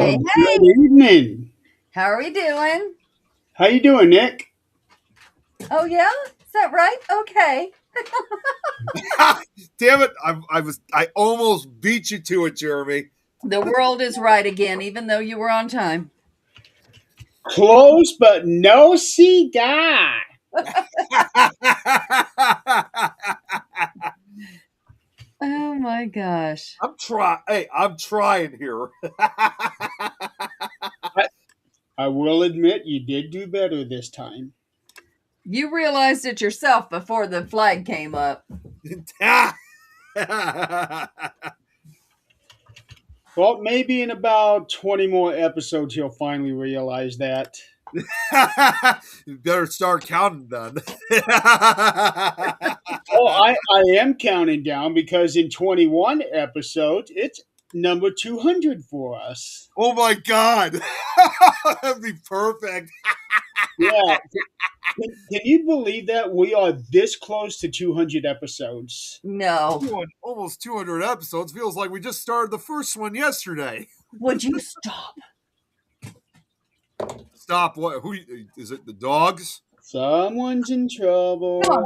Hey, Good hey, evening. how are we doing? How you doing, Nick? Oh, yeah? Is that right? Okay. Damn it! I almost beat you to it, Jeremy. The world is right again, even though you were on time. Close but no cigar. Oh my gosh. I'm trying here. I, I will admit you did do better this time. You realized it yourself before the flag came up. Well, maybe in about 20 more episodes he'll finally realize that. You better start counting then. Oh, I am counting down because in 21 episodes, it's number 200 for us. Oh my god, that'd be perfect. Yeah. Can you believe that we are this close to 200 episodes? No. Almost 200 episodes feels like we just started the first one yesterday. Would you stop? Stop! What? Who is it? The dogs? Someone's in Come trouble. on.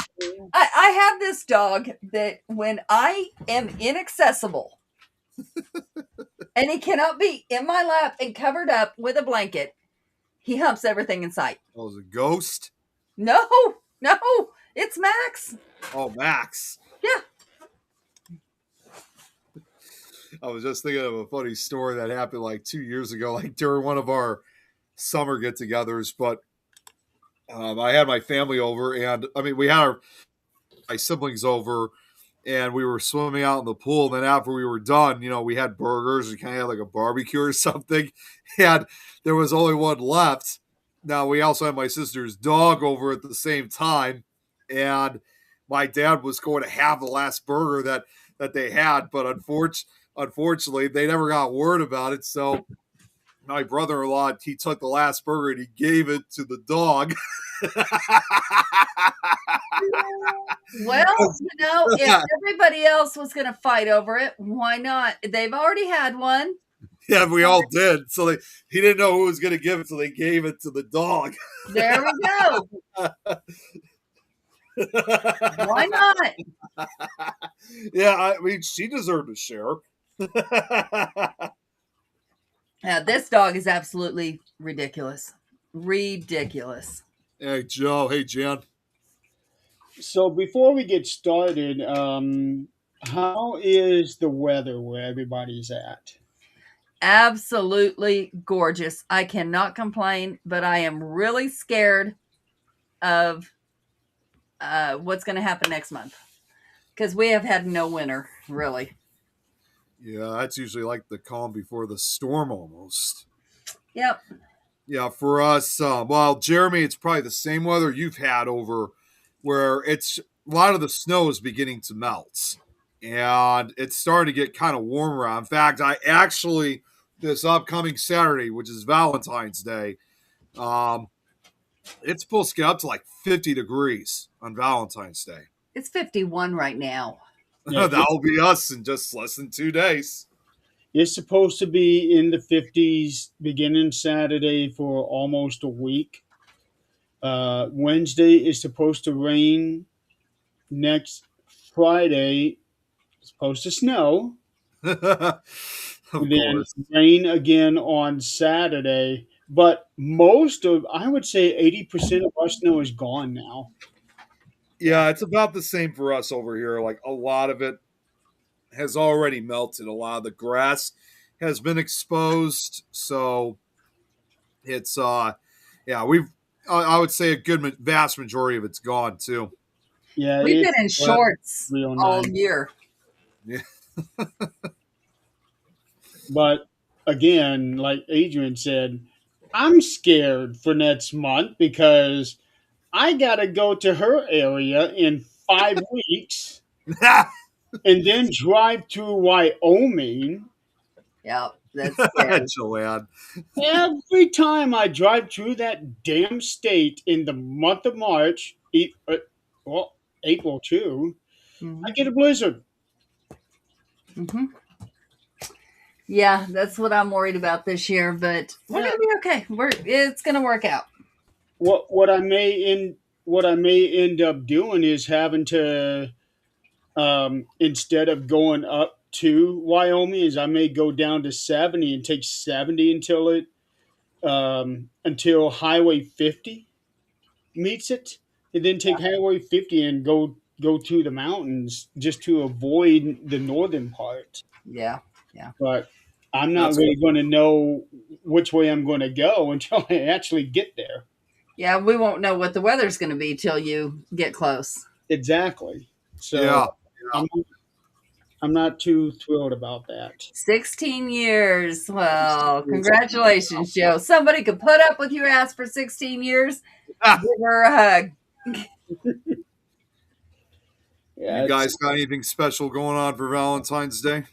I have this dog that when I am inaccessible and he cannot be in my lap and covered up with a blanket, he humps everything in sight. Oh, is it a ghost? No, no, it's Max. Oh, Max. Yeah. I was just thinking of a funny story that happened like 2 years ago, like during one of our summer get-togethers. But I had my family over, and I mean, we had my siblings over, and we were swimming out in the pool. And then after we were done, we had burgers. We kind of had like a barbecue or something, and there was only one left. Now we also had my sister's dog over at the same time, and my dad was going to have the last burger that they had, but unfortunately, they never got word about it. So my brother-in-law, he took the last burger and he gave it to the dog. Well, if everybody else was going to fight over it, why not? They've already had one. Yeah, we all did. So he didn't know who was going to give it, so they gave it to the dog. There we go. Why not? Yeah, I mean, she deserved a share. Now, this dog is absolutely ridiculous. Ridiculous. Hey, Joe. Hey, Jan. So before we get started, how is the weather where everybody's at? Absolutely gorgeous. I cannot complain, but I am really scared of what's going to happen next month because we have had no winter, really. Yeah, that's usually like the calm before the storm almost. Yep. Yeah, for us, well, Jeremy, it's probably the same weather you've had over where it's a lot of the snow is beginning to melt and it's starting to get kind of warmer out. In fact, I actually, this upcoming Saturday, which is Valentine's Day, um, it's supposed to get up to like 50 degrees on Valentine's Day. It's 51 right now. Yeah, That'll be us in just less than 2 days. it's supposed to be in the 50s beginning Saturday for almost a week. Wednesday is supposed to rain. Next Friday, it's supposed to snow. Of And then course. rain again on Saturday. But I would say 80% of our snow is gone now. Yeah, it's about the same for us over here. Like a lot of it has already melted. A lot of the grass has been exposed. So it's yeah, I would say a good vast majority of it's gone too. Yeah, We've been it's in shorts real all nice. year. Yeah. But again, like Adrian said, I'm scared for next month because I got to go to her area in 5 weeks and then drive to Wyoming. Yep, that's scary. Joanne. Every time I drive through that damn state in the month of March, well, April too, Mhm. I get a blizzard. Mhm. Yeah, that's what I'm worried about this year, but we're Yeah. gonna be okay. It's gonna work out. What I may end up doing is having to, instead of going up to Wyoming, is I may go down to 70 and take 70 until Highway 50 meets it, and then take Highway 50 and go to the mountains just to avoid the northern part. Yeah, yeah, But I'm not That's really going to know which way I'm going to go until I actually get there. yeah. We won't know what the weather's gonna be till you get close. Exactly. yeah. So I'm I'm not too thrilled about that. 16 years. Well, congratulations, Joe. Somebody could put up with your ass for 16 years. Ah, Give her a hug. you Yeah, guys got anything special going on for Valentine's Day?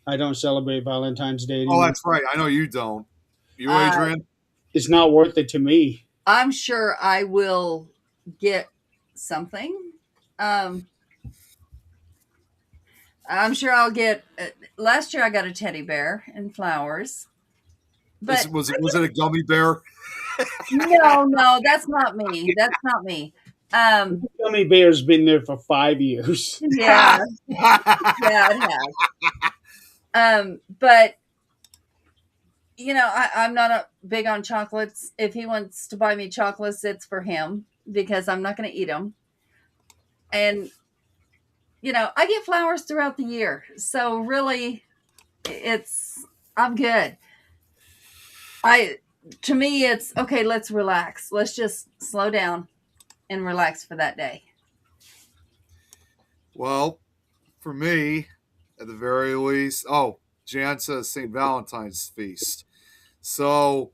I don't celebrate Valentine's Day Oh, anymore. that's right. I know you don't. You, Uh, Adrian? It's not worth it to me. I'm sure I will get something. Um, I'm sure I'll get. Last year I got a teddy bear and flowers, but Was it a gummy bear? no, that's not me. That's not me. Um, Gummy Bear's been there for 5 years. yeah, yeah, it has. But I'm not big on chocolates. If he wants to buy me chocolates, it's for him because I'm not going to eat them. And I get flowers throughout the year, so really, it's I'm good. I To me, it's okay. Let's relax. Let's just slow down and relax for that day. Well, for me, at the very least, Jan says St. Valentine's feast. So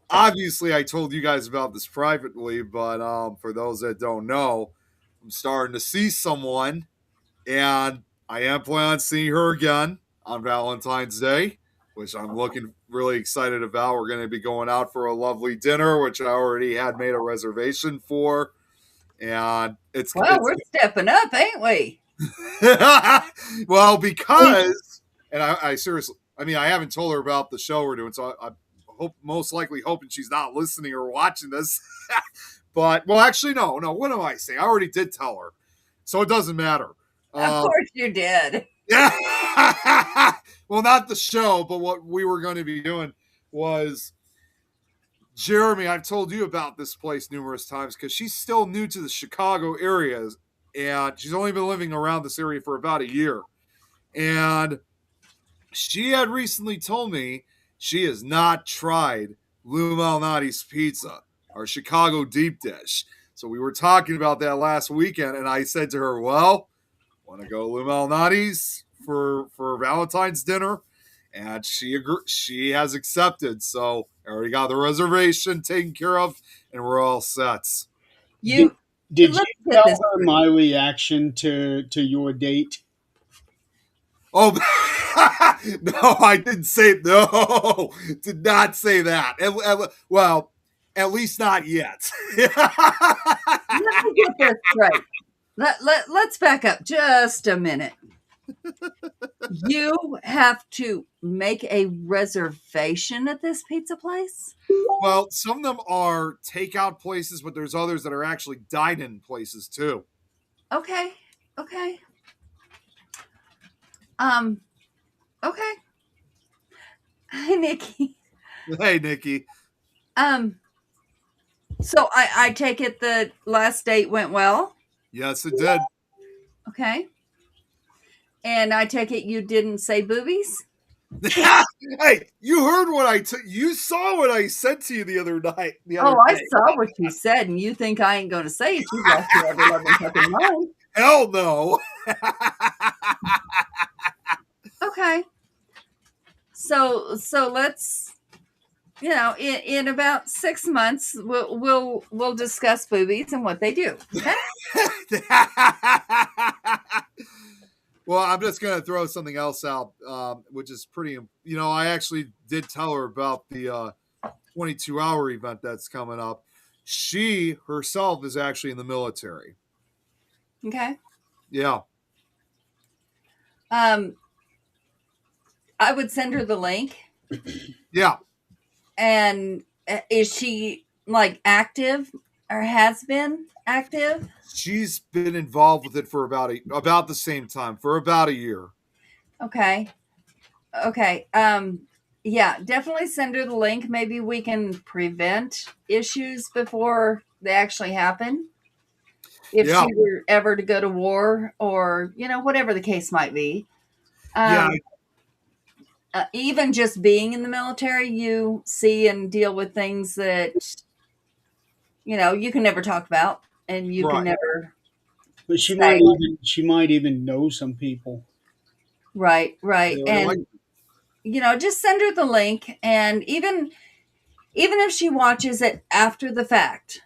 obviously, I told you guys about this privately, but for those that don't know, I'm starting to see someone, and I am planning on seeing her again on Valentine's Day, which I'm looking really excited about. We're going to be going out for a lovely dinner, which I already had made a reservation for, and Well, it's we're stepping up, ain't we? well, because, and I seriously, I mean, I haven't told her about the show we're doing, so I hope, most likely hoping she's not listening or watching this. But, well, actually, no. What am I saying? I already did tell her, so it doesn't matter. Of course you did. Yeah. Well, not the show, but what we were going to be doing was, Jeremy, I've told you about this place numerous times because she's still new to the Chicago area, and she's only been living around this area for about a year. And she had recently told me she has not tried Lou Malnati's pizza, our Chicago deep dish. So we were talking about that last weekend, and I said to her, well, want to go Lou Malnati's for Valentine's dinner? And she has accepted. So I already got the reservation taken care of, and we're all set. Did, You did Let's you get tell this her straight. my reaction to your date? Oh, no, I didn't say, no, did not say that. Well, at least not yet. Let me get this straight. Let's back up just a minute. You have to make a reservation at this pizza place? Well, some of them are takeout places, but there's others that are actually dine-in places too. Okay. Okay. Um, okay. Hi, Nikki. Hey, Nikki. Um, so I take it the last date went well. Yes, it did. Okay. And I take it you didn't say boobies? Hey, you heard what you saw what I said to you the other night. Oh, I saw what you said, and you think I ain't going to say it. You've lost your ever loving fucking mind. Hell no. Okay. So let's in about 6 months we'll discuss boobies and what they do. Okay. Well, I'm just going to throw something else out, which is pretty, I actually did tell her about the 22-hour event that's coming up. She herself is actually in the military. Okay. Yeah. Um. I would send her the link. Yeah. And is she like active or has been active? She's been involved with it for about the same time, for about a year. Okay. Okay. Yeah, definitely send her the link. Maybe we can prevent issues before they actually happen. If Yeah. she were ever to go to war or, whatever the case might be. Yeah. Even just being in the military, you see and deal with things that, you can never talk about and you can Right. never But say. she might even know some people. Right, right. Really like And, just send her the link. And even if she watches it after the fact,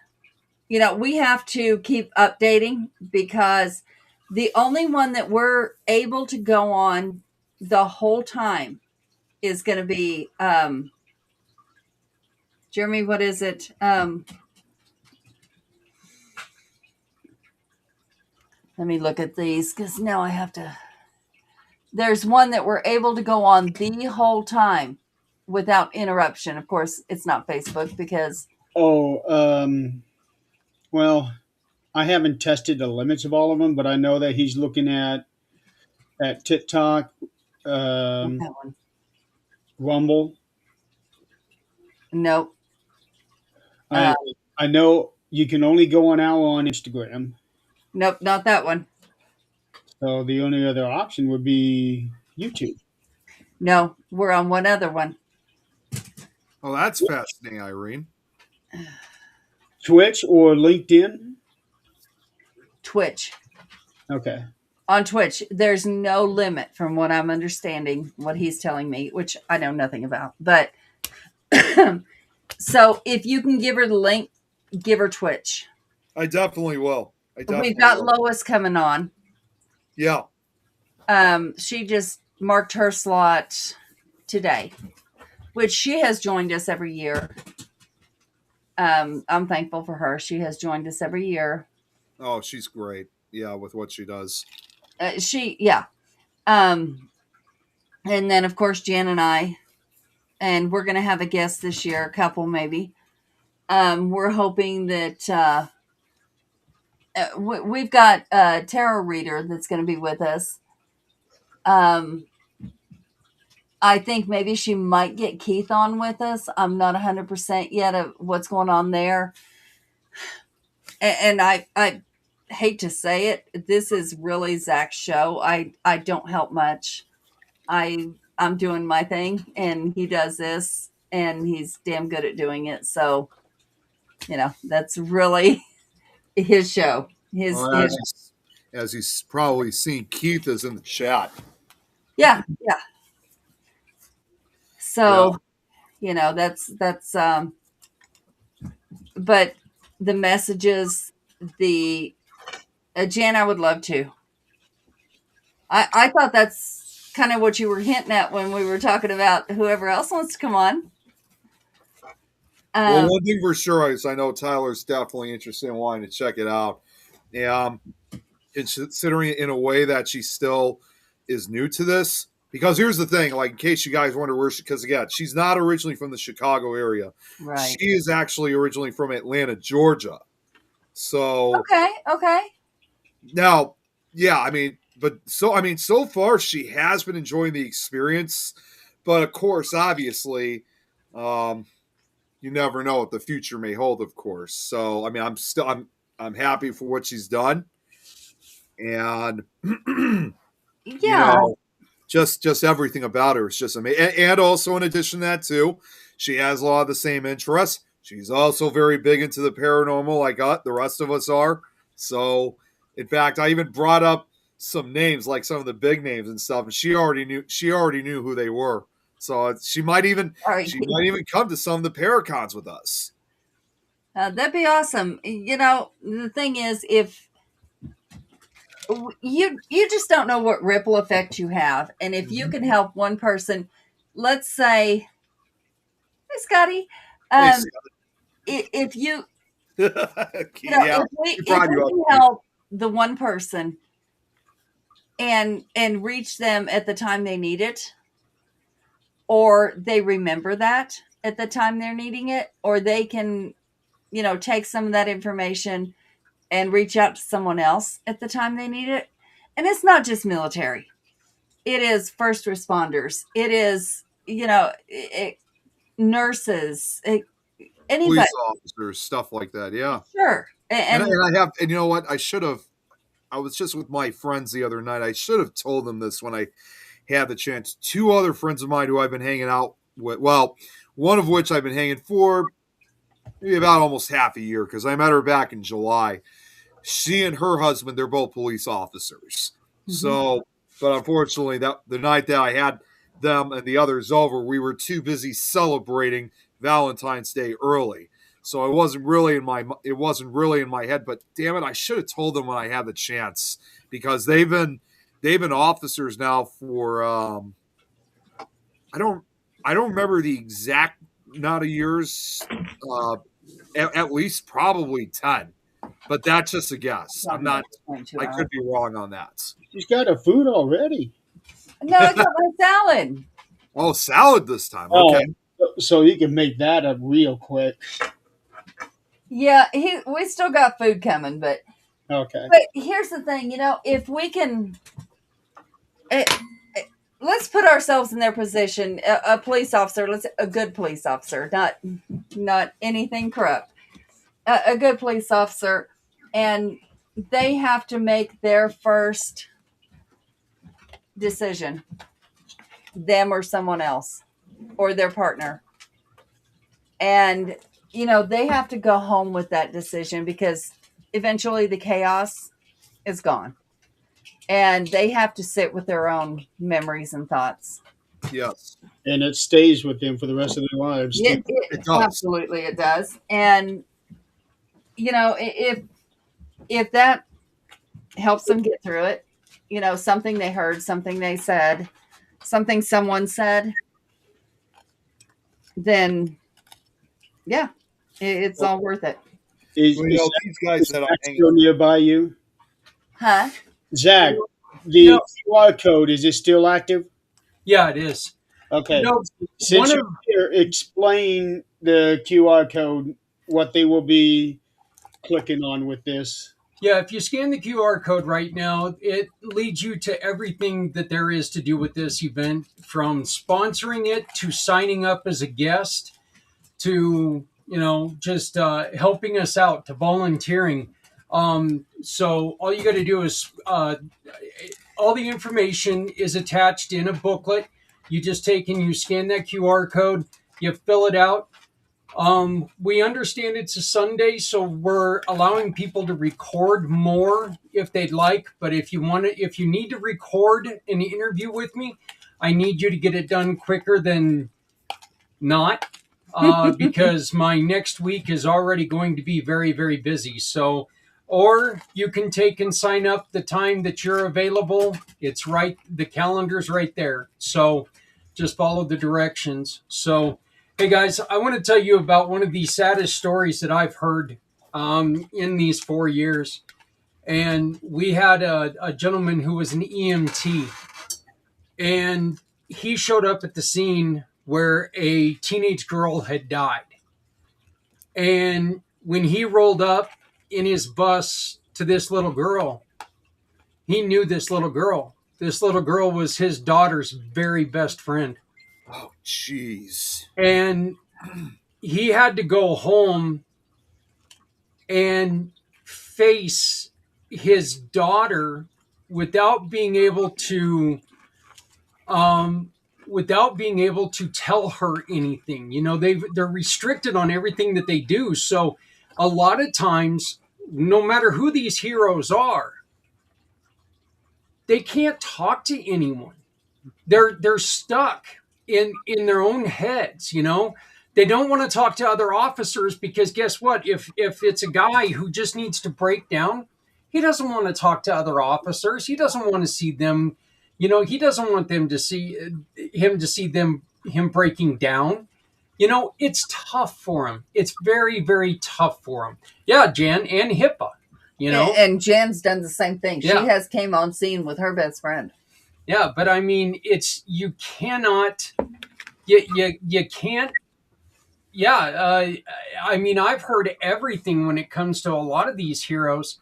we have to keep updating because the only one that we're able to go on the whole time is going to be Jeremy. What is it? Let me look at these because now I have to. There's one that we're able to go on the whole time without interruption. Of course, it's not Facebook because Oh, well, I haven't tested the limits of all of them, but I know that he's looking at TikTok, that one. Rumble. Nope. I I know you can only go on now on Instagram. Nope, not that one. So the only other option would be YouTube. No, we're on one other one. Oh, that's fascinating, Irene. Twitch or LinkedIn? Twitch. Okay. On Twitch, there's no limit from what I'm understanding, what he's telling me, which I know nothing about. But so if you can give her the link, give her Twitch. I definitely will. We've got Lois coming on. Yeah. She just marked her slot today, which she has joined us every year. I'm thankful for her. She has joined us every year. Oh, she's great. Yeah, with what she does. Yeah. And then of course Jan and I, and we're gonna have a guest this year, a couple maybe. We're hoping that we've got a tarot reader that's going to be with us. I think maybe she might get Keith on with us. I'm not 100% yet of what's going on there. And I hate to say it, this is really Zach's show. I don't help much. I'm doing my thing and he does this and he's damn good at doing it. So, that's really his show. Well, as he's probably seen, Keith is in the chat. Yeah. So, that's but the messages, the Jan, I would love to. I thought that's kind of what you were hinting at when we were talking about whoever else wants to come on. Well, one thing for sure is I know Tyler's definitely interested in wanting to check it out. And considering it in a way that she still is new to this, because here's the thing, like in case you guys wonder where because again, she's not originally from the Chicago area. Right. She is actually originally from Atlanta, Georgia. So Okay. now, yeah, so far she has been enjoying the experience, but of course, obviously, you never know what the future may hold, of course. So, I mean, I'm happy for what she's done. And, Yeah. just everything about her is just amazing. And also, in addition to that, too, she has a lot of the same interests. She's also very big into the paranormal, like the rest of us are. So, in fact, I even brought up some names, like some of the big names and stuff, and she already knew who they were. So she might even come to some of the Paracons with us. That'd be awesome. The thing is, if you just don't know what ripple effect you have, and if you can help one person, let's say, hey Scotty, if you, if we can help the one person and reach them at the time they need it, or they remember that at the time they're needing it, or they can, take some of that information and reach out to someone else at the time they need it. And it's not just military. It is first responders. It is, nurses, anybody. Police officers, stuff like that. Yeah. Sure. And, And and I have, and you know what? I was just with my friends the other night. I should have told them this when I had the chance. Two other friends of mine who I've been hanging out with, well, one of which I've been hanging for maybe about almost half a year because I met her back in July. She and her husband, they're both police officers. So, but unfortunately, that the night that I had them and the others over, we were too busy celebrating Valentine's Day early. So it wasn't really in my head. But damn it, I should have told them when I had the chance because they've been officers now for I don't remember the exact amount of years. At least probably 10. But that's just a guess. I'm not. I could be wrong on that. She's got her food already. no, I got my salad. Oh, salad this time. Okay. So you can make that up real quick. Yeah, we still got food coming, but Okay. here's the thing, if we can, let's put ourselves in their position. A police officer, a good police officer, not anything corrupt. A good police officer, and they have to make their first decision, them or someone else, or their partner, and they have to go home with that decision because eventually the chaos is gone and they have to sit with their own memories and thoughts. Yes. And it stays with them for the rest of their lives. It does. Absolutely it does. And if that helps them get through it, something they heard, something they said, something someone said, then yeah, it's all worth it. Is these guys that I'm still nearby you? Huh? Zach, the QR code, is it still active? Yeah, it is. Okay. Since you're here, explain the QR code, what they will be clicking on with this. Yeah, if you scan the QR code right now, it leads you to everything that there is to do with this event, from sponsoring it to signing up as a guest to, just helping us out, to volunteering. So all you got to do is all the information is attached in a booklet. You just take and you scan that QR code, you fill it out. We understand it's a Sunday, so we're allowing people to record more if they'd like. But if you need to record an interview with me, I need you to get it done quicker than not, because my next week is already going to be very, very busy. So, or you can take and sign up the time that you're available. It's right. The calendar's right there. So just follow the directions. So, hey guys, I want to tell you about one of the saddest stories that I've heard in these 4 years. And we had a gentleman who was an EMT, and he showed up at the scene where a teenage girl had died. And when he rolled up in his bus to this little girl, he knew this little girl. This little girl was his daughter's very best friend. Oh, jeez. And he had to go home and face his daughter without being able to tell her anything. They're restricted on everything that they do. So a lot of times, no matter who these heroes are, they can't talk to anyone. They're stuck in their own heads. They don't want to talk to other officers because guess what? If it's a guy who just needs to break down, he doesn't want to talk to other officers. He doesn't want to see them. He doesn't want them to see him breaking down. It's tough for him. It's very, very tough for him. Yeah, Jan and HIPAA. And Jan's done the same thing. Yeah. She has came on scene with her best friend. Yeah, but I mean, you cannot you can't. Yeah, I mean, I've heard everything when it comes to a lot of these heroes,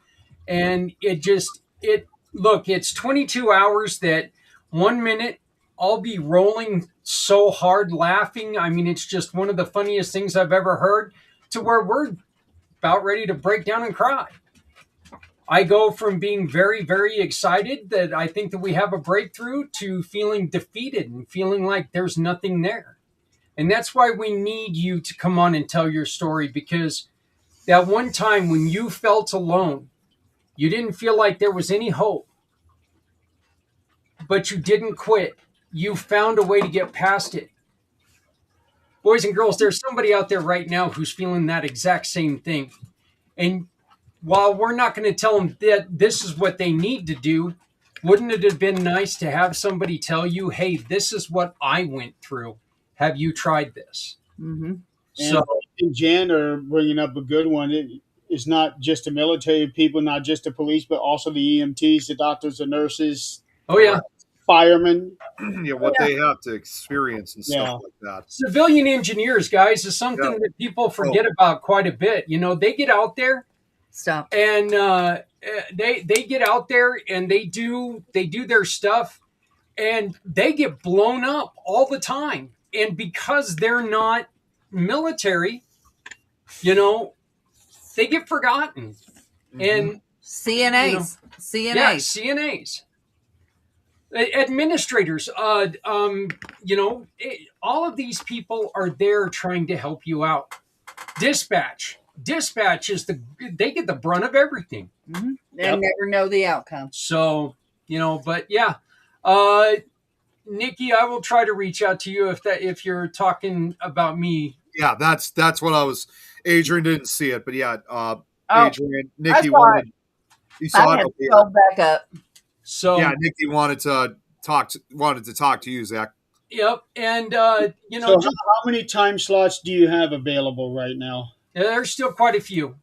and it look, it's 22 hours that 1 minute I'll be rolling so hard laughing. I mean, it's just one of the funniest things I've ever heard, to where we're about ready to break down and cry. I go from being very, very excited that I think that we have a breakthrough to feeling defeated and feeling like there's nothing there. And that's why we need you to come on and tell your story, because that one time when you felt alone, you didn't feel like there was any hope, but you didn't quit. You found a way to get past it. Boys and girls, there's somebody out there right now who's feeling that exact same thing. And while we're not going to tell them that this is what they need to do, wouldn't it have been nice to have somebody tell you, hey, this is what I went through. Have you tried this? Mm-hmm. So, and Jan are bringing up a good one. It's not just the military people, not just the police, but also the EMTs, the doctors, the nurses, oh, yeah. firemen. Yeah, what they have to experience and stuff like that. Civilian engineers, guys, is something that people forget about quite a bit. You know, they get out there. Stop. And they get out there and they do their stuff, and they get blown up all the time. And because they're not military, you know, they get forgotten. Mm-hmm. And CNAs, you know, CNAs, yeah, CNAs, administrators. You know, all of these people are there trying to help you out. Dispatch is they get the brunt of everything. Mm-hmm. They never know the outcome. So, you know, but yeah, Nikki, I will try to reach out to you if you're talking about me. Yeah, that's what I was. Adrian didn't see it, but yeah, Adrian, Nikki wanted. You saw I it. had to go back up. So yeah, Nikki wanted to talk to you, Zach. Yep, and you know, So how many time slots do you have available right now? there's still quite a few.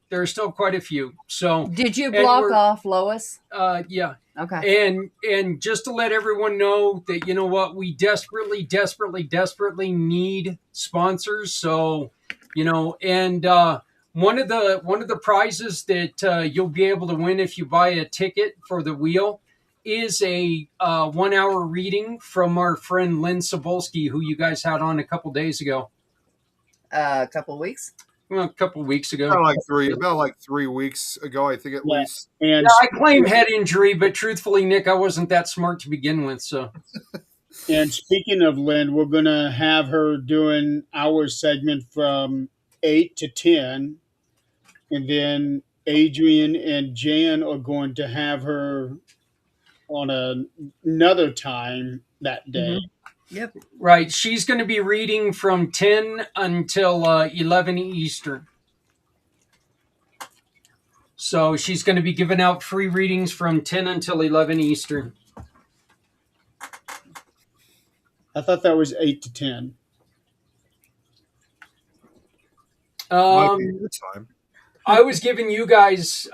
So did you block off Lois? Yeah. Okay. And just to let everyone know that, you know what, we desperately need sponsors. So, you know, and one of the prizes that you'll be able to win if you buy a ticket for the wheel is a 1 hour reading from our friend Lynn Sobolski, who you guys had on a couple days ago. A couple of weeks. Well, a couple of weeks ago. About like 3 weeks ago, I think, at least. And I claim head injury, but truthfully, Nick, I wasn't that smart to begin with. So. And speaking of Lynn, we're going to have her doing our segment from 8 to 10. And then Adrian and Jan are going to have her on another time that day. Mm-hmm. Yep. Right. She's going to be reading from 10 until 11 Eastern. So she's going to be giving out free readings from 10 until 11 Eastern. I thought that was 8 to 10. Might be your time. I was giving you guys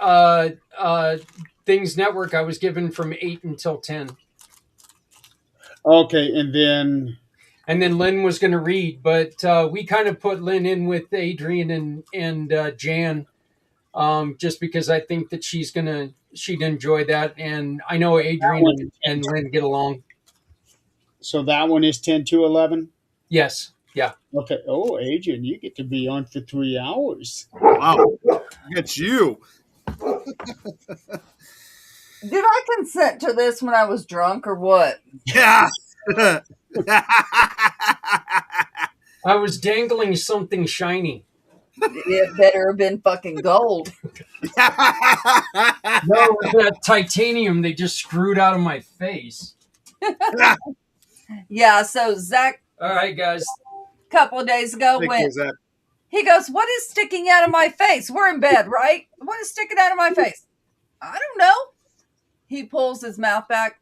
Things Network. I was given from 8 until 10. Okay, and then Lynn was going to read, but we kind of put Lynn in with Adrian and Jan, just because I think that she'd enjoy that, and I know Adrian and Lynn get along. So that one is 10 to 11? Yes. Yeah. Okay. Oh, Adrian, you get to be on for 3 hours. Wow. It's you. Did I consent to this when I was drunk or what? Yeah. I was dangling something shiny. It better have been fucking gold. No, that titanium they just screwed out of my face. Yeah, so Zach, all right, guys, a couple of days ago he goes, what is sticking out of my face? We're in bed, right? What is sticking out of my face? I don't know. He pulls his mouth back.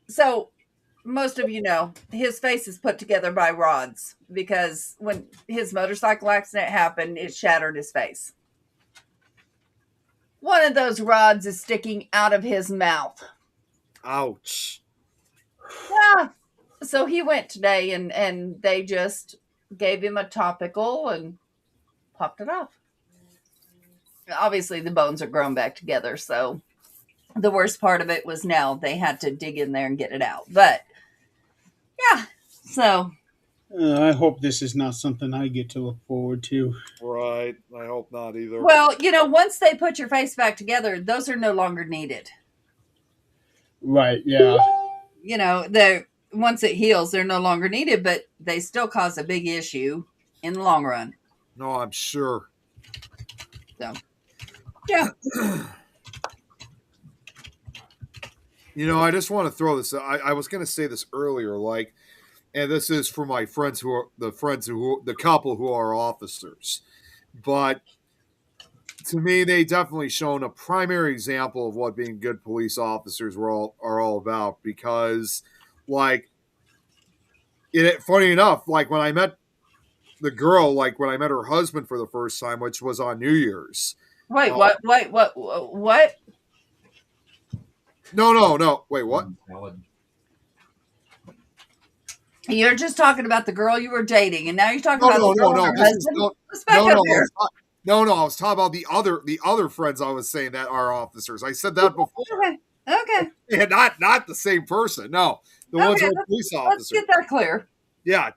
So most of you know his face is put together by rods, because when his motorcycle accident happened, it shattered his face. One of those rods is sticking out of his mouth. Ouch. Yeah, So he went today, and they just gave him a topical and popped it off. Obviously, the bones are grown back together, so the worst part of it was now they had to dig in there and get it out. But yeah, so I hope this is not something I get to look forward to. Right. I hope not either. well, once they put your face back together, those are no longer needed. Right, yeah. They're once it heals, they're no longer needed, but they still cause a big issue in the long run. No, I'm sure. So, yeah. I just want to throw this. I was going to say this earlier, and this is for my friends the couple who are officers, but to me, they definitely shown a primary example of what being good police officers are all about. Because, funny enough, when I met the girl, when I met her husband for the first time, which was on New Year's. Wait, what? Wait, what? No. Wait, what? You're just talking about the girl you were dating, and now you're talking about the girl and her husband. Let's back up here. No, I was talking about the other friends I was saying that are officers. I said that before. Okay. Yeah, not the same person. No, the ones who are police officers. Let's get that clear. Yeah.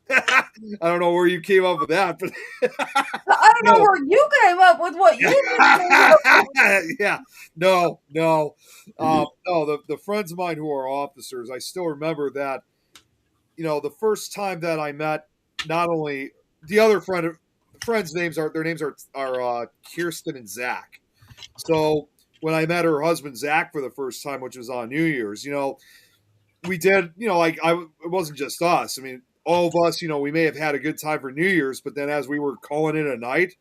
I don't know where you came up with that, but I don't know where you came up with what you did. Yeah. No. No, the friends of mine who are officers, I still remember that, the first time that I met not only the other friends' names are Kirsten and Zach. So when I met her husband Zach for the first time, which was on New Year's, we did, it wasn't just us. I mean, all of us, we may have had a good time for New Year's, but then as we were calling it a night,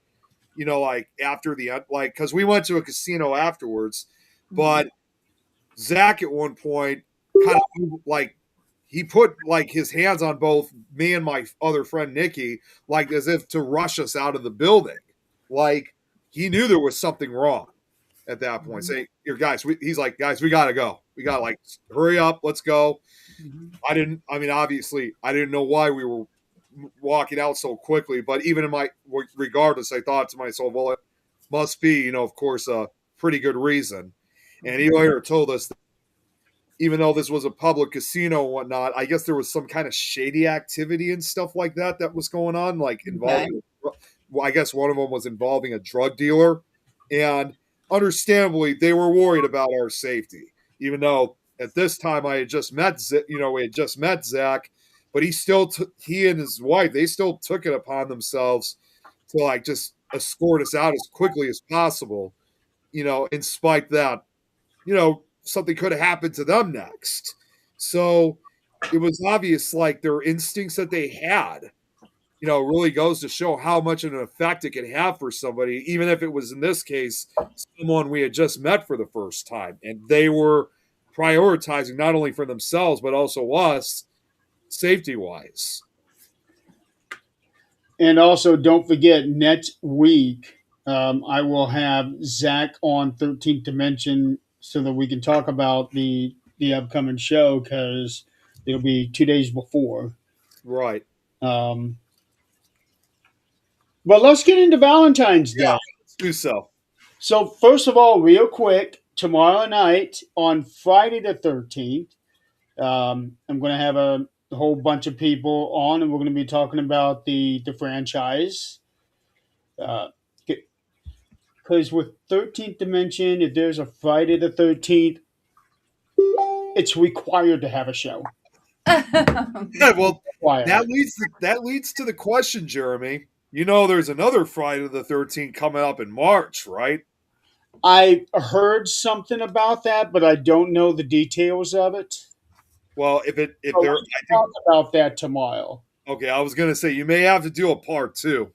after the end, because we went to a casino afterwards, but Zach at one point kind of he put his hands on both me and my other friend Nikki, as if to rush us out of the building. He knew there was something wrong at that point. Saying, "Here, guys," he's like, "Guys, we gotta go. We gotta hurry up. Let's go." Obviously, I didn't know why we were walking out so quickly, but even regardless, I thought to myself, well, it must be, of course, a pretty good reason. And he later told us that even though this was a public casino and whatnot, I guess there was some kind of shady activity and stuff like that was going on, involving, I guess one of them was involving a drug dealer. And understandably, they were worried about our safety, even though at this time I had just met, we had just met Zach, but he and his wife, they still took it upon themselves to just escort us out as quickly as possible, in spite that, something could have happened to them next. So it was obvious, their instincts that they had, really goes to show how much of an effect it can have for somebody, even if it was, in this case, someone we had just met for the first time. And they were prioritizing not only for themselves, but also us, safety-wise. And also, don't forget, next week, I will have Zach on 13th Dimension so that we can talk about the upcoming show, because it'll be 2 days before. Right. But let's get into Valentine's Day. Yeah, let's do so. So, first of all, real quick, tomorrow night on Friday the 13th, I'm going to have a whole bunch of people on, and we're going to be talking about the franchise. Because with 13th Dimension, if there's a Friday the 13th, it's required to have a show. Yeah, well, that leads to the question, Jeremy. There's another Friday the 13th coming up in March, right? I heard something about that, but I don't know the details of it. Well, We'll talk about that tomorrow. Okay, I was going to say you may have to do a part 2.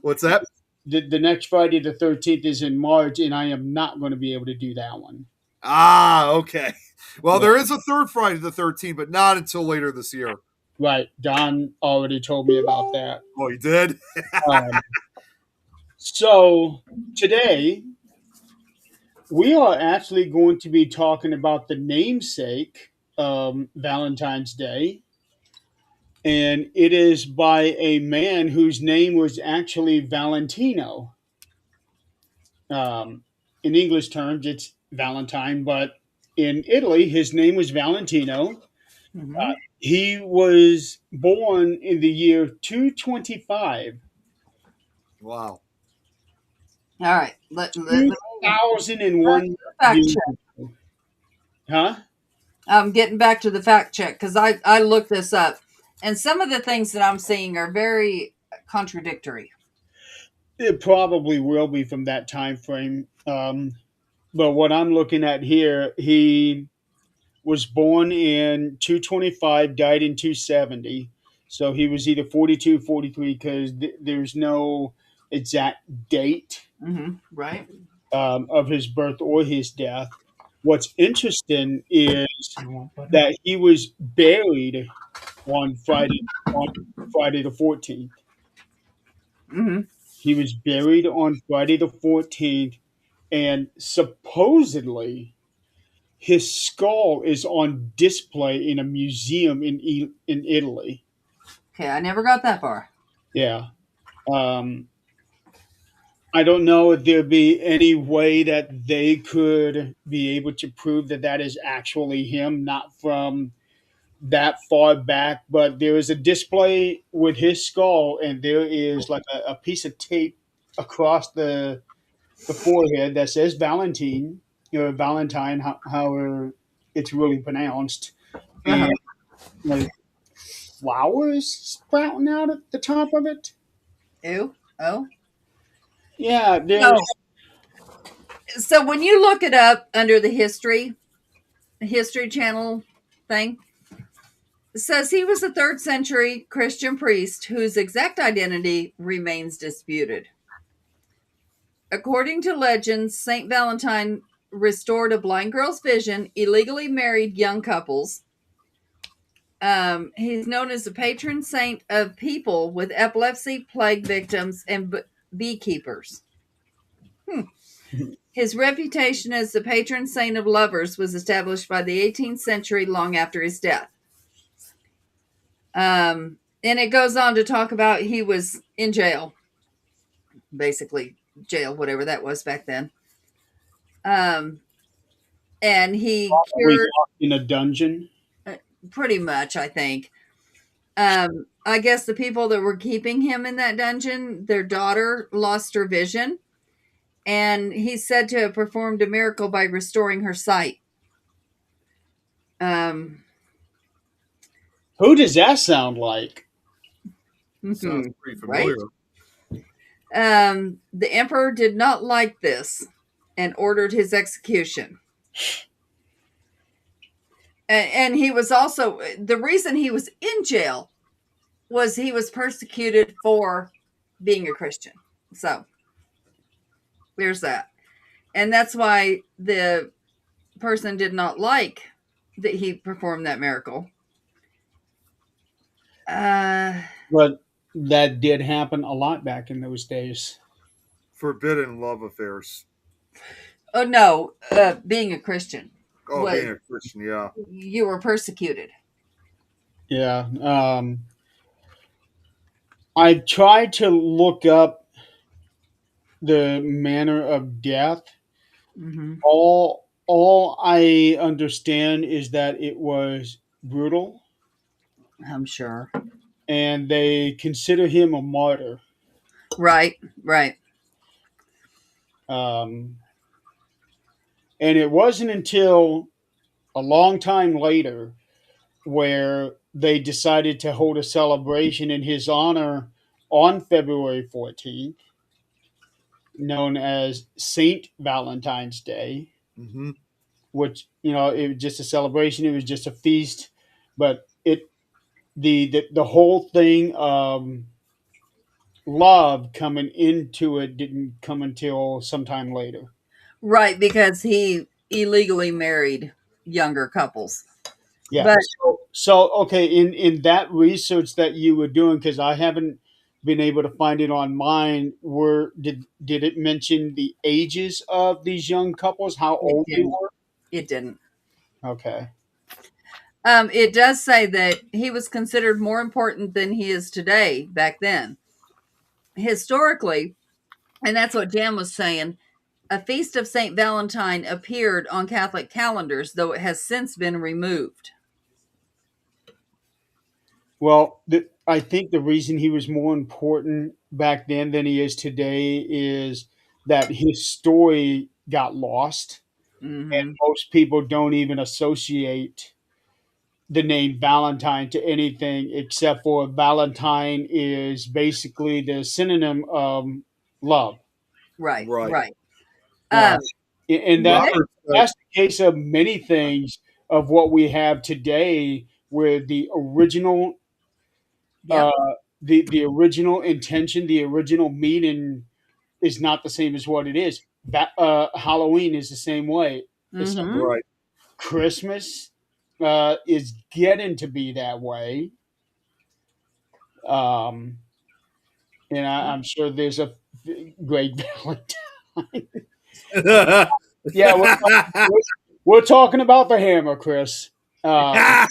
What's that? The next Friday the 13th is in March, and I am not going to be able to do that one. Ah, okay. Well, there is a third Friday the 13th, but not until later this year. Right. Don already told me about that. Oh, he did? So, today, we are actually going to be talking about the namesake Valentine's Day, and it is by a man whose name was actually Valentino. Um, in English terms, it's Valentine, but in Italy, his name was Valentino. Mm-hmm. He was born in the year 225, Wow. All right. Let me back to 2001 the fact years check. ago. Huh? I'm getting back to the fact check because I looked this up, and some of the things that I'm seeing are very contradictory. It probably will be from that time frame. But what I'm looking at here, he was born in 225, died in 270. So he was either 42, 43, because there's no exact date Mm-hmm. Right. of his birth or his death. What's interesting is You won't put that he was buried on Friday the 14th. Mm-hmm. He was buried on Friday the 14th, and supposedly his skull is on display in a museum in Italy. Okay, I never got that far. Yeah. Um, I don't know if there'd be any way that they could be able to prove that that is actually him, not from that far back, but there is a display with his skull, and there is like a piece of tape across the forehead that says Valentine, Valentine, however it's really pronounced, Uh-huh. and like flowers sprouting out at the top of it. Ew. Oh. Yeah, So, there's so when you look it up under the history channel thing, it says he was a third century Christian priest whose exact identity remains disputed. According to legends, Saint Valentine restored a blind girl's vision, illegally married young couples. He's known as the patron saint of people with epilepsy, plague victims, and beekeepers. Hmm. His reputation as the patron saint of lovers was established by the 18th century, long after his death. And it goes on to talk about he was in jail, basically jail, whatever that was back then. Um, and he we cured locked in a dungeon. pretty much, I think. I guess the people that were keeping him in that dungeon, their daughter lost her vision, and he's said to have performed a miracle by restoring her sight. Um, Who does that sound like? Sounds pretty right? familiar. The emperor did not like this and ordered his execution. And he was also, the reason he was in jail was he was persecuted for being a Christian. So there's that. And that's why the person did not like that he performed that miracle. Uh, But that did happen a lot back in those days. Forbidden love affairs. oh no, being a Christian Oh, was being a Christian, yeah. you were persecuted. Yeah. I tried to look up the manner of death. Mm-hmm. All I understand is that it was brutal, I'm sure. and they consider him a martyr. Right, right. Um, and it wasn't until a long time later where they decided to hold a celebration in his honor on February 14th, known as Saint Valentine's Day, Hmm. which, it was just a celebration, it was just a feast, but the whole thing, love coming into it didn't come until sometime later. Right, because he illegally married younger couples. Yeah. But So okay, in that research that you were doing, because I haven't been able to find it online. Did it mention the ages of these young couples? How It old they didn't. were? It didn't. Okay. It does say that he was considered more important than he is today back then. Historically, and that's what Jan was saying, a feast of St. Valentine appeared on Catholic calendars, though it has since been removed. Well, I think the reason he was more important back then than he is today is that his story got lost, and Mm-hmm. most people don't even associate the name Valentine to anything except for Valentine is basically the synonym of love. Right, Right. right. Uh, Um, and Nick, Robert said, that's the case of many things of what we have today, where yep. uh, the original intention, the original meaning is not the same as what it is. Halloween is the same way. Except Mm-hmm. right. Christmas is getting to be that way. Um, and I'm sure there's a great Valentine. Yeah, we're talking about the hammer, Chris. Uh,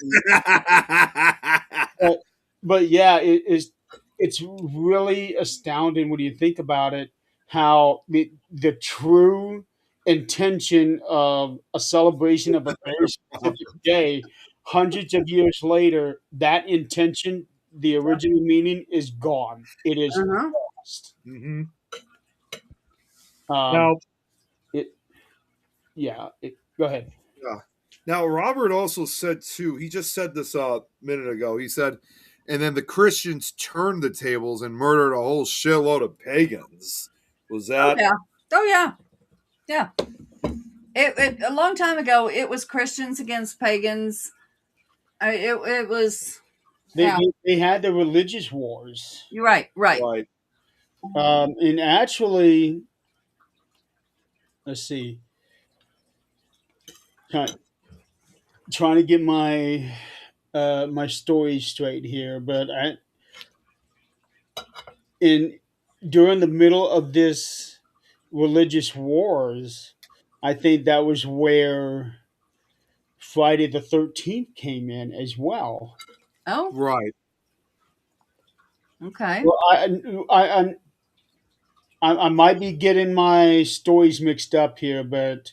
but, but yeah, it's really astounding when you think about it how the true intention of a celebration of a very specific day, hundreds of years later, that intention, the original meaning, is gone. It is Uh-huh. lost. Mhm. Um, Now, it yeah. Go ahead. yeah. Now, Robert also said too. He just said this a minute ago. He said, and then the Christians turned the tables and murdered a whole shitload of pagans. Was Oh that yeah. Oh yeah. Yeah. A long time ago, it was Christians against pagans. It was. They, Yeah. they they had the religious wars, You're right. Right. right? and actually, let's see, try, trying to get my story straight here, but in during the middle of this religious wars, I think that was where Friday the 13th came in as well. Oh. Right. Okay. Well, I might be getting my stories mixed up here, but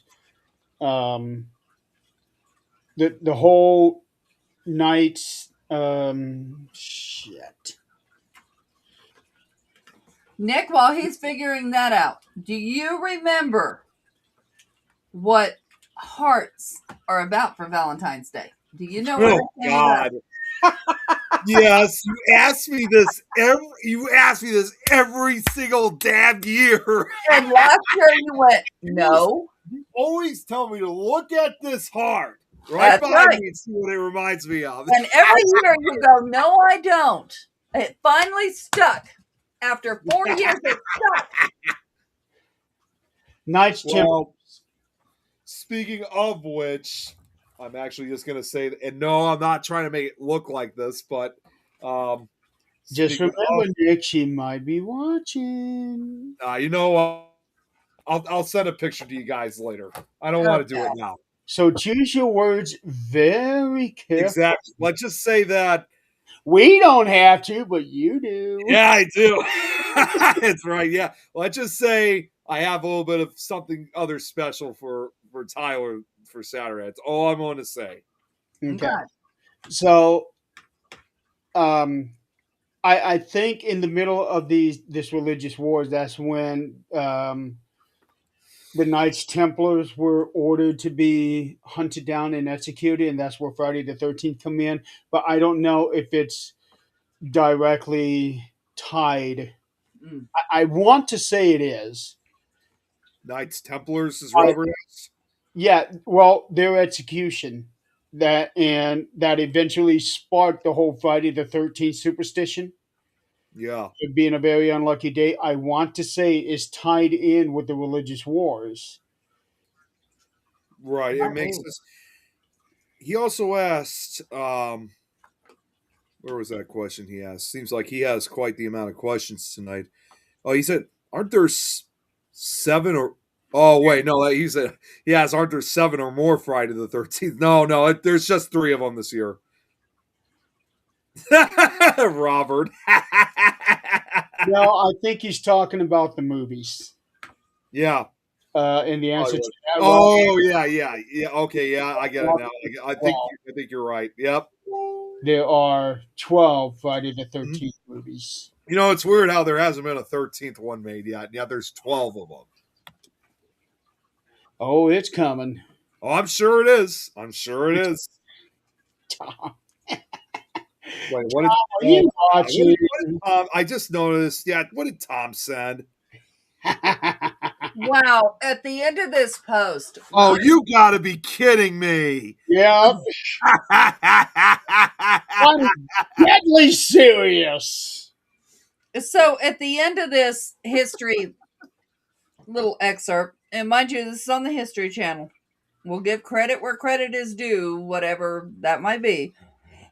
um, the whole night's shit. Nick, while he's figuring that out, do you remember what hearts are about for Valentine's Day? Do you know where Oh they came about? God. Yes, you ask me this every single damn year. And last year you went, You no. always tell me to look at this heart right That's behind right. me and see what it reminds me of. And every year you go, no, I don't. It finally stuck. After 4 years, it stuck. Knights Templar. Well, speaking of which, I'm actually just gonna say, and no, I'm not trying to make it look like this, but um, Just speaking of, remember, Nick, she might be watching. you know what? I'll send a picture to you guys later. I don't want to do Okay. it now. So choose your words very carefully. Exactly. Let's just say that. We don't have to, but you do. Yeah, I do. It's right. Yeah. Let's just say I have a little bit of something other special for Tyler for Saturday. That's all I'm going to say. Okay. Okay. So, um, I think in the middle of this religious wars, that's when the Knights Templars were ordered to be hunted down and executed, and that's where Friday the 13th come in. But I don't know if it's directly tied. Mm. I want to say it is. Knights Templars is I, Robert. yeah, well, their execution that eventually sparked the whole Friday the 13th superstition. Yeah. It being a very unlucky day, I want to say is tied in with the religious wars. Right. It Might makes be. us. He also asked, Where was that question he asked? Seems like he has quite the amount of questions tonight. Oh, he said, "Aren't there seven or?" Oh, wait, no, he said, "Yes, aren't there seven or more Friday the 13th?" No, no, there's just three of them this year. Robert. No, I think he's talking about the movies. Yeah. And the answer to that, Rob, Oh, yeah. Okay, yeah, I get it now. I think you're right. Yep. there are 12 Friday the Mhm. 13th movies. You know, it's weird how there hasn't been a 13th one made yet. Yeah, there's 12 of them. Oh, it's coming. Oh, I'm sure it is. I'm sure it is. Tom, Wait, what did are you watching? I just noticed? Yeah, what did Tom said? Wow. At the end of this post, Oh, you got to be kidding me! Yep. I'm deadly serious. so at the end of this history little excerpt, and mind you, this is on the History Channel. We'll give credit where credit is due, whatever that might be.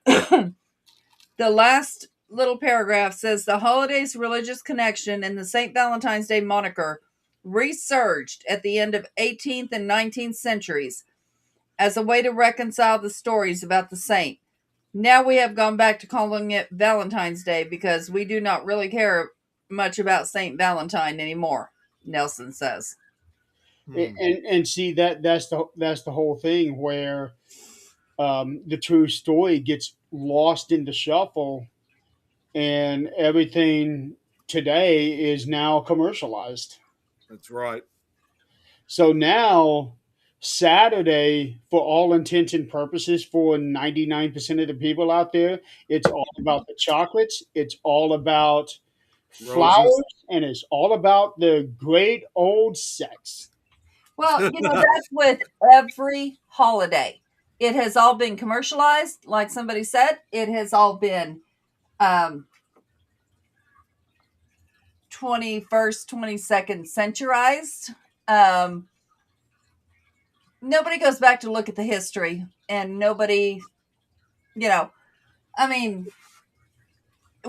The last little paragraph says the holiday's religious connection and the St. Valentine's Day moniker resurged at the end of 18th and 19th centuries as a way to reconcile the stories about the saint. Now we have gone back to calling it Valentine's Day because we do not really care much about St. Valentine anymore, Nelson says. And see that's the whole thing where the true story gets lost in the shuffle, and everything today is now commercialized. That's right. So now Saturday, for all intents and purposes, for 99% of the people out there, it's all about the chocolates. It's all about Roses. flowers, and it's all about the great old sex. Well, that's with every holiday. It has all been commercialized, like somebody said. It has all been 21st, 22nd centurized. Um, Nobody goes back to look at the history, and nobody, I mean,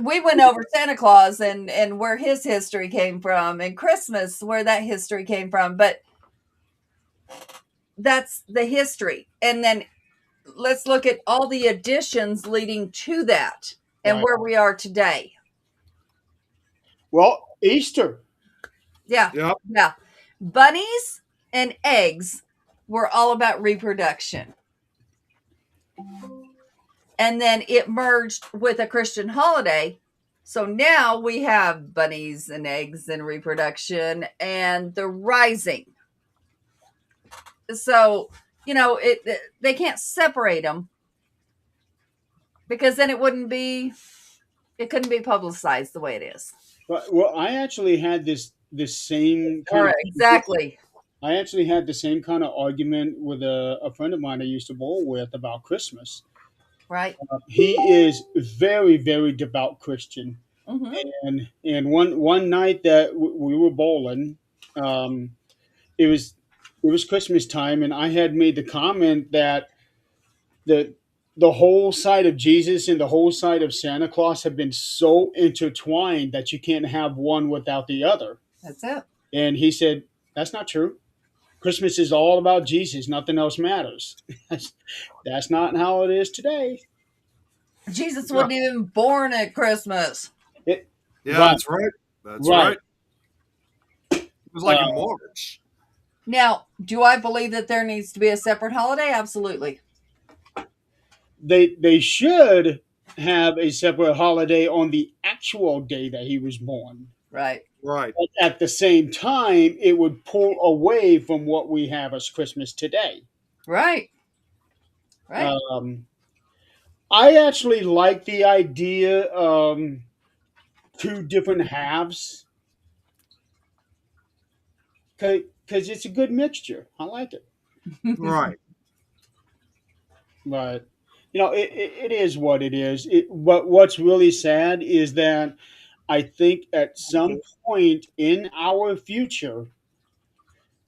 we went over Santa Claus and where his history came from, and Christmas, where that history came from, but that's the history. And then let's look at all the additions leading to that and Right. where we are today. Well, Easter. Yeah. Yep. Yeah. Bunnies and eggs were all about reproduction. And then it merged with a Christian holiday. So now we have bunnies and eggs and reproduction and the rising. So, they can't separate them because then it couldn't be publicized the way it is. Well, I actually had this same All kind right, exactly. I actually had the same kind of argument with a friend of mine I used to bowl with about Christmas. Right. He is very, very devout Christian, Mm-hmm. and one night that we were bowling, um, it was Christmas time, and I had made the comment that the the whole side of Jesus and the whole side of Santa Claus have been so intertwined that you can't have one without the other. That's it. And he said, "That's not true. Christmas is all about Jesus. Nothing else matters." That's not how it is today. Jesus wasn't even born at Christmas. It, Yeah, right, that's right. That's right. right. It was like in March. Now, do I believe that there needs to be a separate holiday? Absolutely. They should have a separate holiday on the actual day that he was born. Right. Right. But at the same time, it would pull away from what we have as Christmas today. Right. Right. I actually like the idea two different halves because it's a good mixture. I like it. Right. But it is what it is. But what's really sad is that I think at some point in our future,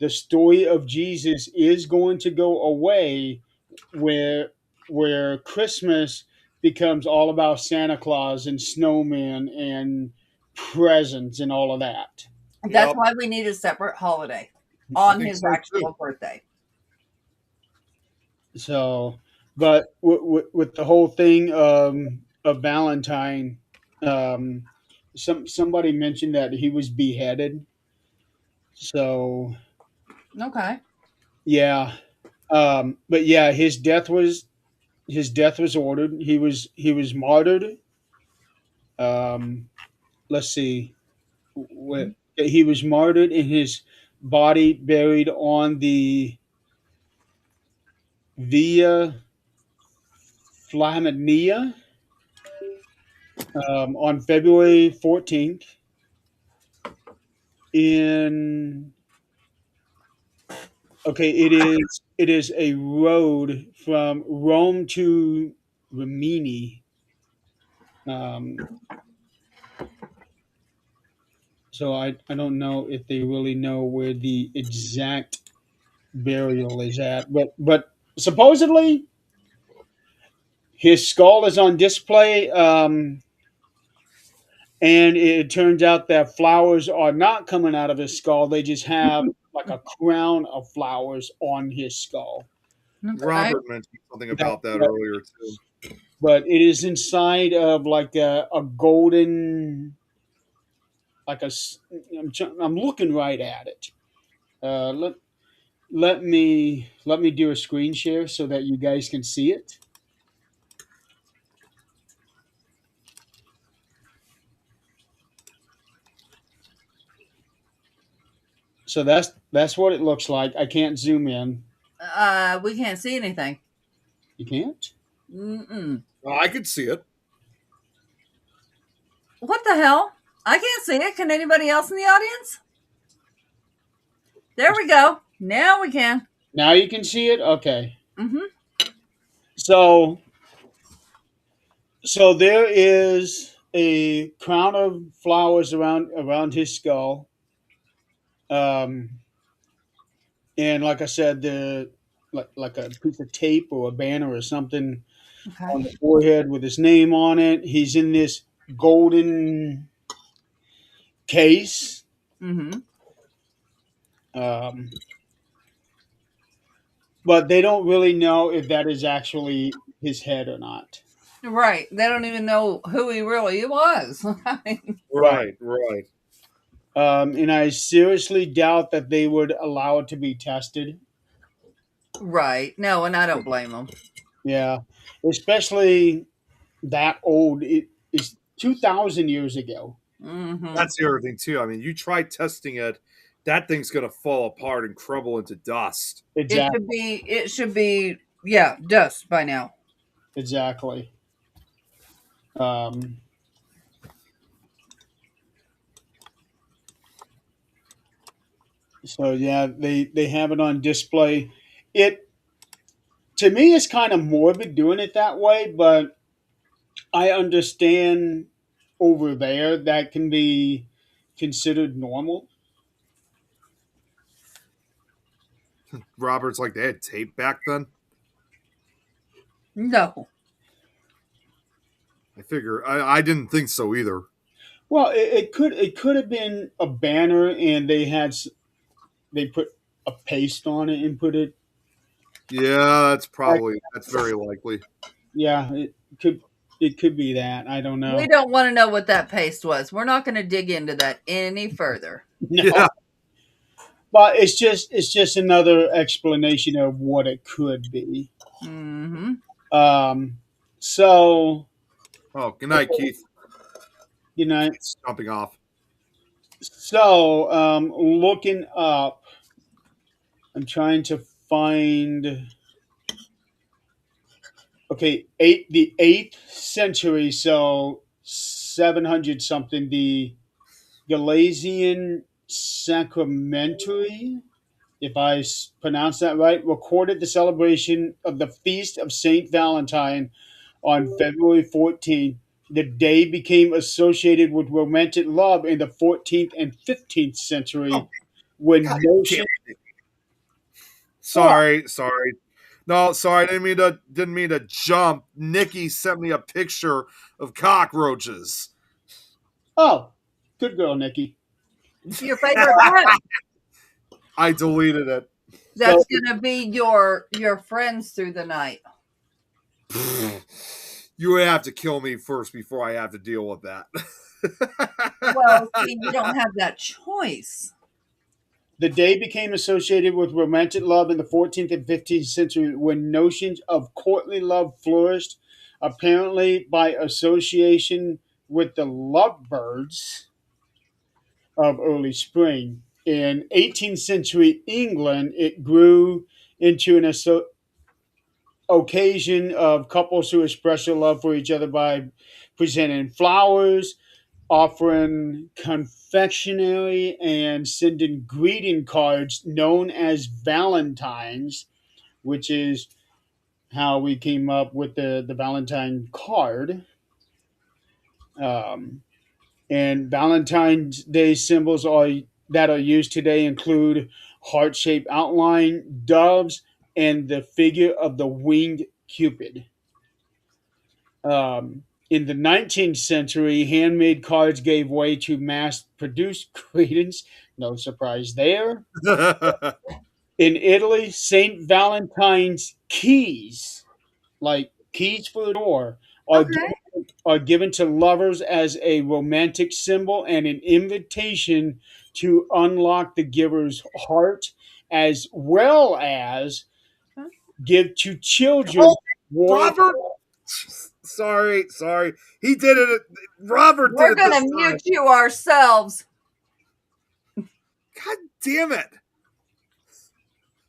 the story of Jesus is going to go away, where Christmas becomes all about Santa Claus and snowmen and presents and all of that. That's Yep. why we need a separate holiday I on think his so too. actual birthday. So, but with the whole thing of Valentine, um, somebody mentioned that he was beheaded. So Okay. yeah, but yeah, his death was ordered. He was martyred. Um, let's see, he was martyred and his body buried on the Via Flaminia on February 14th in okay, it is a road from Rome to Rimini. Um, so I don't know if they really know where the exact burial is at, but supposedly his skull is on display, and it turns out that flowers are not coming out of his skull. They just have like a crown of flowers on his skull. Okay. Robert mentioned something That, about that that- earlier too. but it is inside of like a golden, like I'm looking right at it. Let me do a screen share so that you guys can see it. So that's what it looks like. I can't zoom in. We can't see anything. You can't? Mm-mm. Well, I could see it. What the hell? I can't see it. Can anybody else in the audience? There we go. Now we can. Now you can see it? Okay. Mm-hmm. So so there is a crown of flowers around his skull. Um and like I said, the like a piece of tape or a banner or something Okay. on the forehead with his name on it. He's in this golden case. Mm-hmm. Um but they don't really know if that is actually his head or not. Right. They don't even know who he really was. Right. Right. And I seriously doubt that they would allow it to be tested. Right. No, and I don't blame them. Yeah, especially that old. It is 2,000 years ago. Mm-hmm. That's the other thing too. I mean, you try testing it, that thing's gonna fall apart and crumble into dust. Exactly. It should be, yeah, dust by now. Exactly. Um, so yeah, they have it on display. It to me is kind of morbid doing it that way, but I understand over there that can be considered normal. Robert's like they had tape back then. No. I figure I didn't think so either. Well, it could have been a banner, and they put a paste on it and put it. Yeah, Like, that's very likely. yeah, it could be that. I don't know. We don't want to know what that paste was. We're not going to dig into that any further. No, Yeah. but it's just another explanation of what it could be. Mm-hmm. So Oh, good night, Keith. you know, It's jumping off. so looking up, I'm trying to find. Okay, the 8th century, so 700 something. The Galatian Sacramentary, if I pronounce that right, recorded the celebration of the feast of Saint Valentine on February 14th. The day became associated with romantic love in the 14th and 15th century Oh, when God damn notion. it. Sorry. No, sorry, I didn't mean to jump. Nikki sent me a picture of cockroaches. Oh, good girl, Nikki. Your favorite pet. I deleted it. That's So gonna be your friends through the night. You would have to kill me first before I have to deal with that. Well, see, you don't have that choice. the day became associated with romantic love in the 14th and 15th century when notions of courtly love flourished, apparently by association with the lovebirds of early spring. In 18th century England, it grew into an occasion of couples who express their love for each other by presenting flowers, offering confectionery, and sending greeting cards known as Valentines, which is how we came up with the Valentine card. Um, and Valentine's Day symbols that are used today include heart shaped outline, doves, and the figure of the winged Cupid. In the 19th century, handmade cards gave way to mass produced greetings. No surprise there. In Italy, St. Valentine's keys, like keys for the door, are, Okay. are given to lovers as a romantic symbol and an invitation to unlock the giver's heart, as well as give to children. Oh, Robert. Sorry. He did it. Robert did We're it this gonna time. mute you ourselves. God damn it.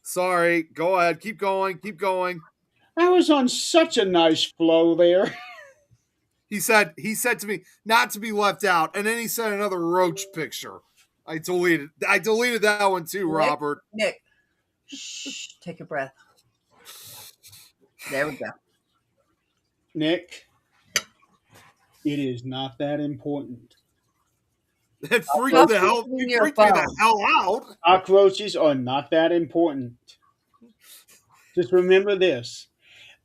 Sorry. Go ahead. Keep going. Keep going. I was on such a nice flow there. He said to me not to be left out, and then he sent another roach picture. I deleted that one too, Nick, Robert. Nick, shh, take a breath. There we go. Nick, it is not that important. It freaked Stop the hell. using He your freaked me the phone. hell out. Cockroaches are not that important. Just remember this: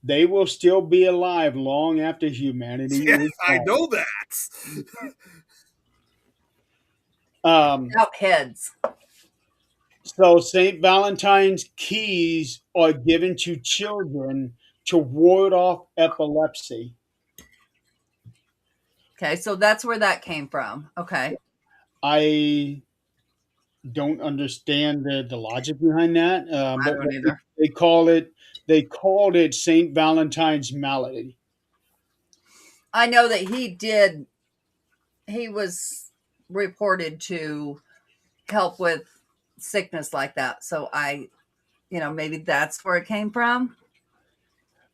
they will still be alive long after humanity Yes, is I gone. know that. Out heads. So, St. Valentine's keys are given to children to ward off epilepsy. Okay, so that's where that came from. Okay. I don't understand the logic behind that, I but don't either. they called it St. Valentine's malady. I know that he was reported to help with sickness like that. So maybe that's where it came from.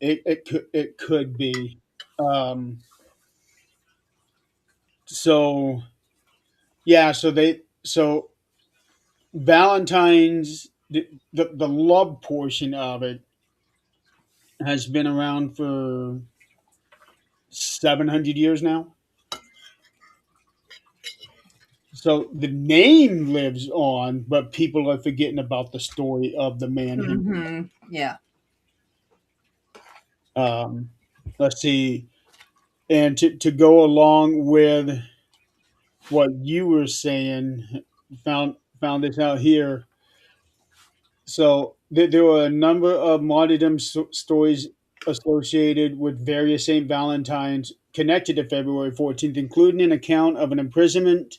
It could be. Um, so yeah, so Valentine's the love portion of it has been around for 700 years now. So the name lives on, but people are forgetting about the story of the man who. Yeah. Um, let's see, and to go along with what you were saying, found this out here. So there were a number of martyrdom stories associated with various Saint Valentines connected to February 14th, including an account of an imprisonment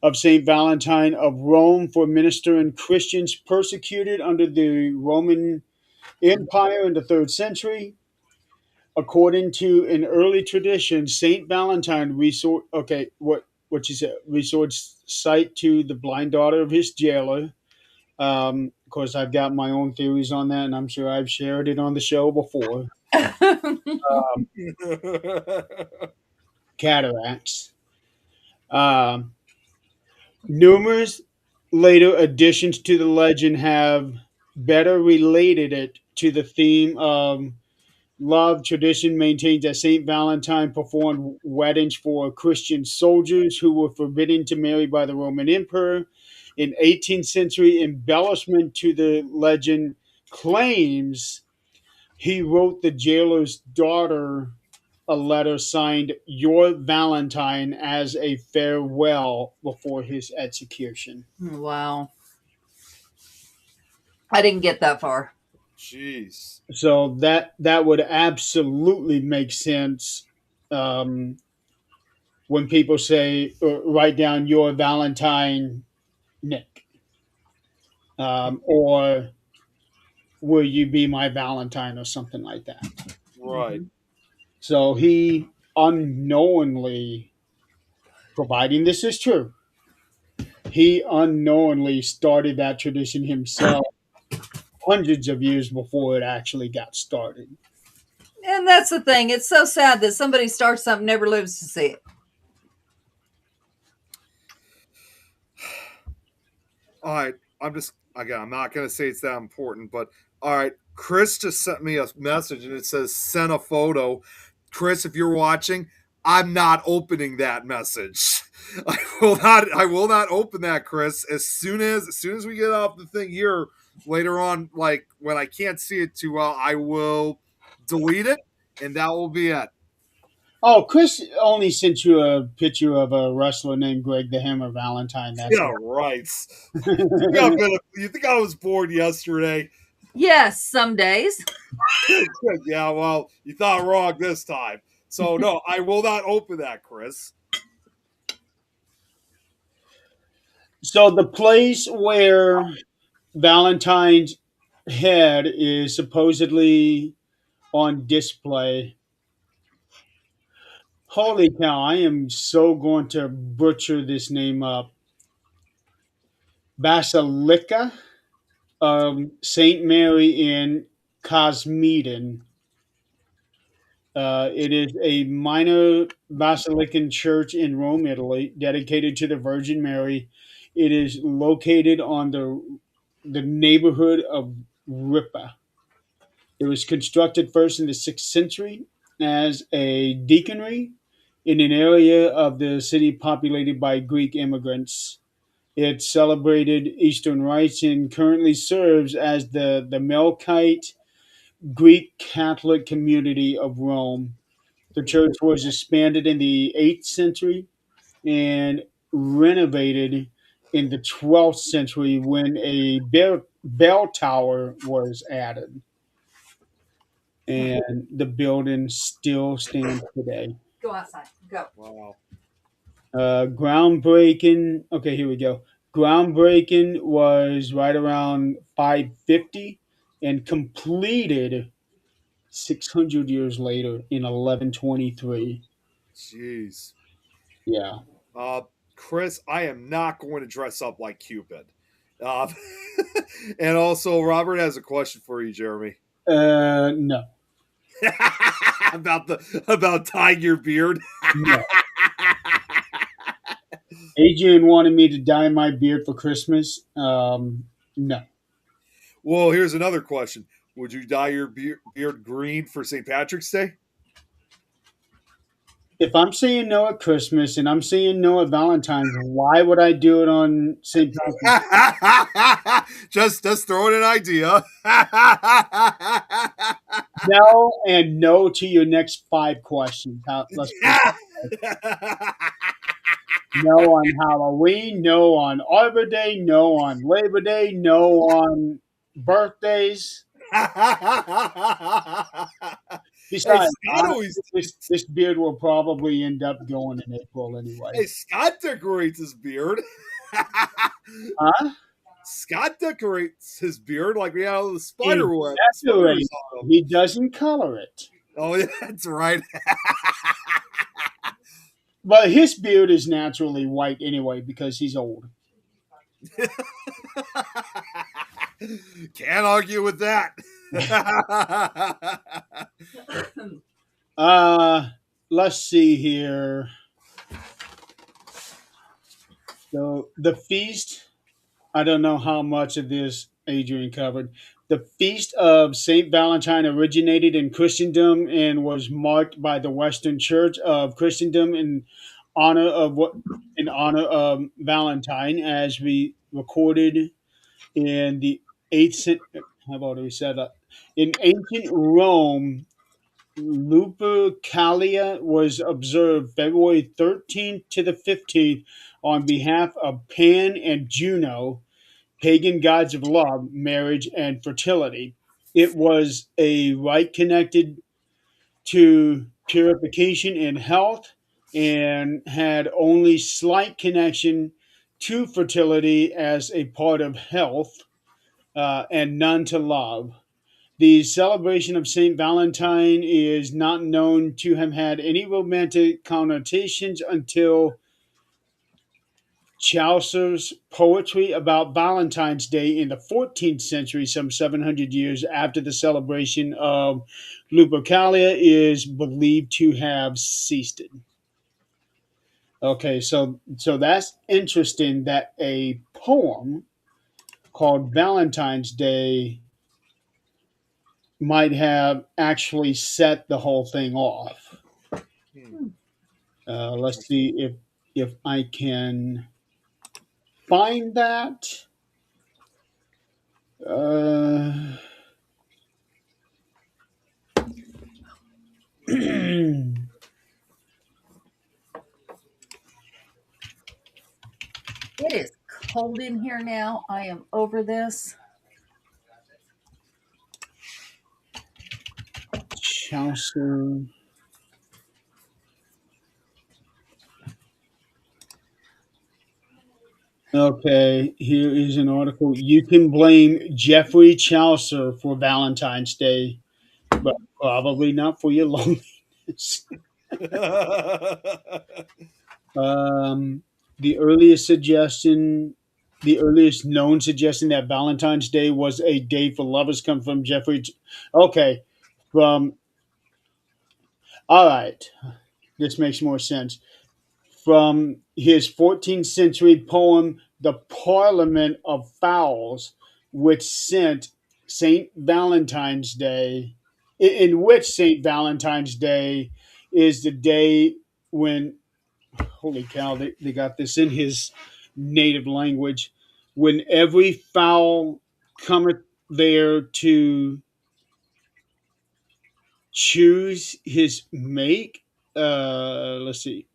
of Saint Valentine of Rome for ministering Christians persecuted under the Roman Empire in the third century. According to an early tradition, Saint Valentine resort what she said resorted sight to the blind daughter of his jailer. Of course, I've got my own theories on that, and I'm sure I've shared it on the show before. Cataracts. Um, Numerous later additions to the legend have better related it to the theme of love. Tradition maintains that Saint Valentine performed weddings for Christian soldiers who were forbidden to marry by the Roman Emperor. In 18th century embellishment to the legend claims he wrote the jailer's daughter a letter signed "Your Valentine" as a farewell before his execution. Wow. I didn't get that far. Jeez. So that would absolutely make sense um, when people say, "Write down your Valentine, Nick," or "Will you be my Valentine?" or something like that. Right. Mhm. So he unknowingly, providing this is true, he unknowingly started that tradition himself hundreds of years before it actually got started. And that's the thing. It's so sad that somebody starts something, never lives to see it. All right. I'm not gonna say it's that important, but all right. Chris just sent me a message and it says send a photo. Chris, if you're watching, I'm not opening that message. I will not open that, Chris. As soon as we get off the thing here later on, like when I can't see it too well, I will delete it and that will be it. Oh, Chris only sent you a picture of a wrestler named Greg the Hammer Valentine. That's Yeah, right. You think I was bored yesterday? Yes, some days. Yeah, well, you thought wrong this time. So no, I will not open that, Chris. so the place where Valentine's head is supposedly on display. Holy cow! I am so going to butcher this name up. Basilica, Saint Mary in Cosmedin. It is a minor basilican church in Rome, Italy, dedicated to the Virgin Mary. It is located on the neighborhood of Ripa. It was constructed first in the 6th century as a deaconry in an area of the city populated by Greek immigrants. It celebrated Eastern rites and currently serves as the Melkite Greek Catholic community of Rome. The church was expanded in the 8th century and renovated in the 12th century when a bell tower was added. And the building still stands today. Go outside. Go. Wow. Groundbreaking. Okay, here we go. Groundbreaking was right around 550 and completed 600 years later in 1123. Jeez. Yeah. Uh, Chris, I am not going to dress up like Cupid. Uh, and also, Robert has a question for you, Jeremy. No. about tying your beard. No. Adrian wanted me to dye my beard for Christmas. No. Well, here's another question: would you dye your beard green for St. Patrick's Day? If I'm saying no at Christmas and I'm saying no at Valentine's, why would I do it on St. Patrick's? just throwing an idea. No and no to your next 5 questions. Let's no on Halloween, no on Arbor Day, no on Labor Day, no on birthdays. Hey, Besides, Scott always. this beard will probably end up going in April anyway. Hey, Scott decorates his beard. Huh? Scott decorates his beard like we have the spider web. Decorates. He doesn't color it. Oh, yeah, that's right. But his beard is naturally white anyway because he's old. Can't argue with that. Let's see here. So the feast, I don't know how much of this Adrian covered. The feast of Saint Valentine originated in Christendom and was marked by the Western Church of Christendom honor of what in honor of Valentine, as we recorded in the eighth. I've already said that. In ancient Rome, Lupercalia was observed February 13th to the 15th on behalf of Pan and Juno, pagan gods of love, marriage, and fertility. It was a rite connected to purification and health and had only slight connection to fertility as a part of health and none to love. The celebration of St. Valentine is not known to have had any romantic connotations until Chaucer's poetry about Valentine's Day in the 14th century, some 700 years after the celebration of Lupercalia, is believed to have ceased. Okay, so that's interesting that a poem called Valentine's Day might have actually set the whole thing off. Hmm. Let's see if I can find that. Uh, It is cold in here now. I am over this. Chaucer. Okay, here is an article. You can blame Geoffrey Chaucer for Valentine's Day, but probably not for your loneliness. Um, the earliest suggestion, the earliest known suggestion that Valentine's Day was a day for lovers come from Geoffrey. Okay, from all right, this makes more sense. From his 14th century poem, The Parliament of Fowls, which sent St. Valentine's Day, in which St. Valentine's Day is the day when, holy cow, they got this in his native language, when every fowl cometh there to choose his make. Let's see.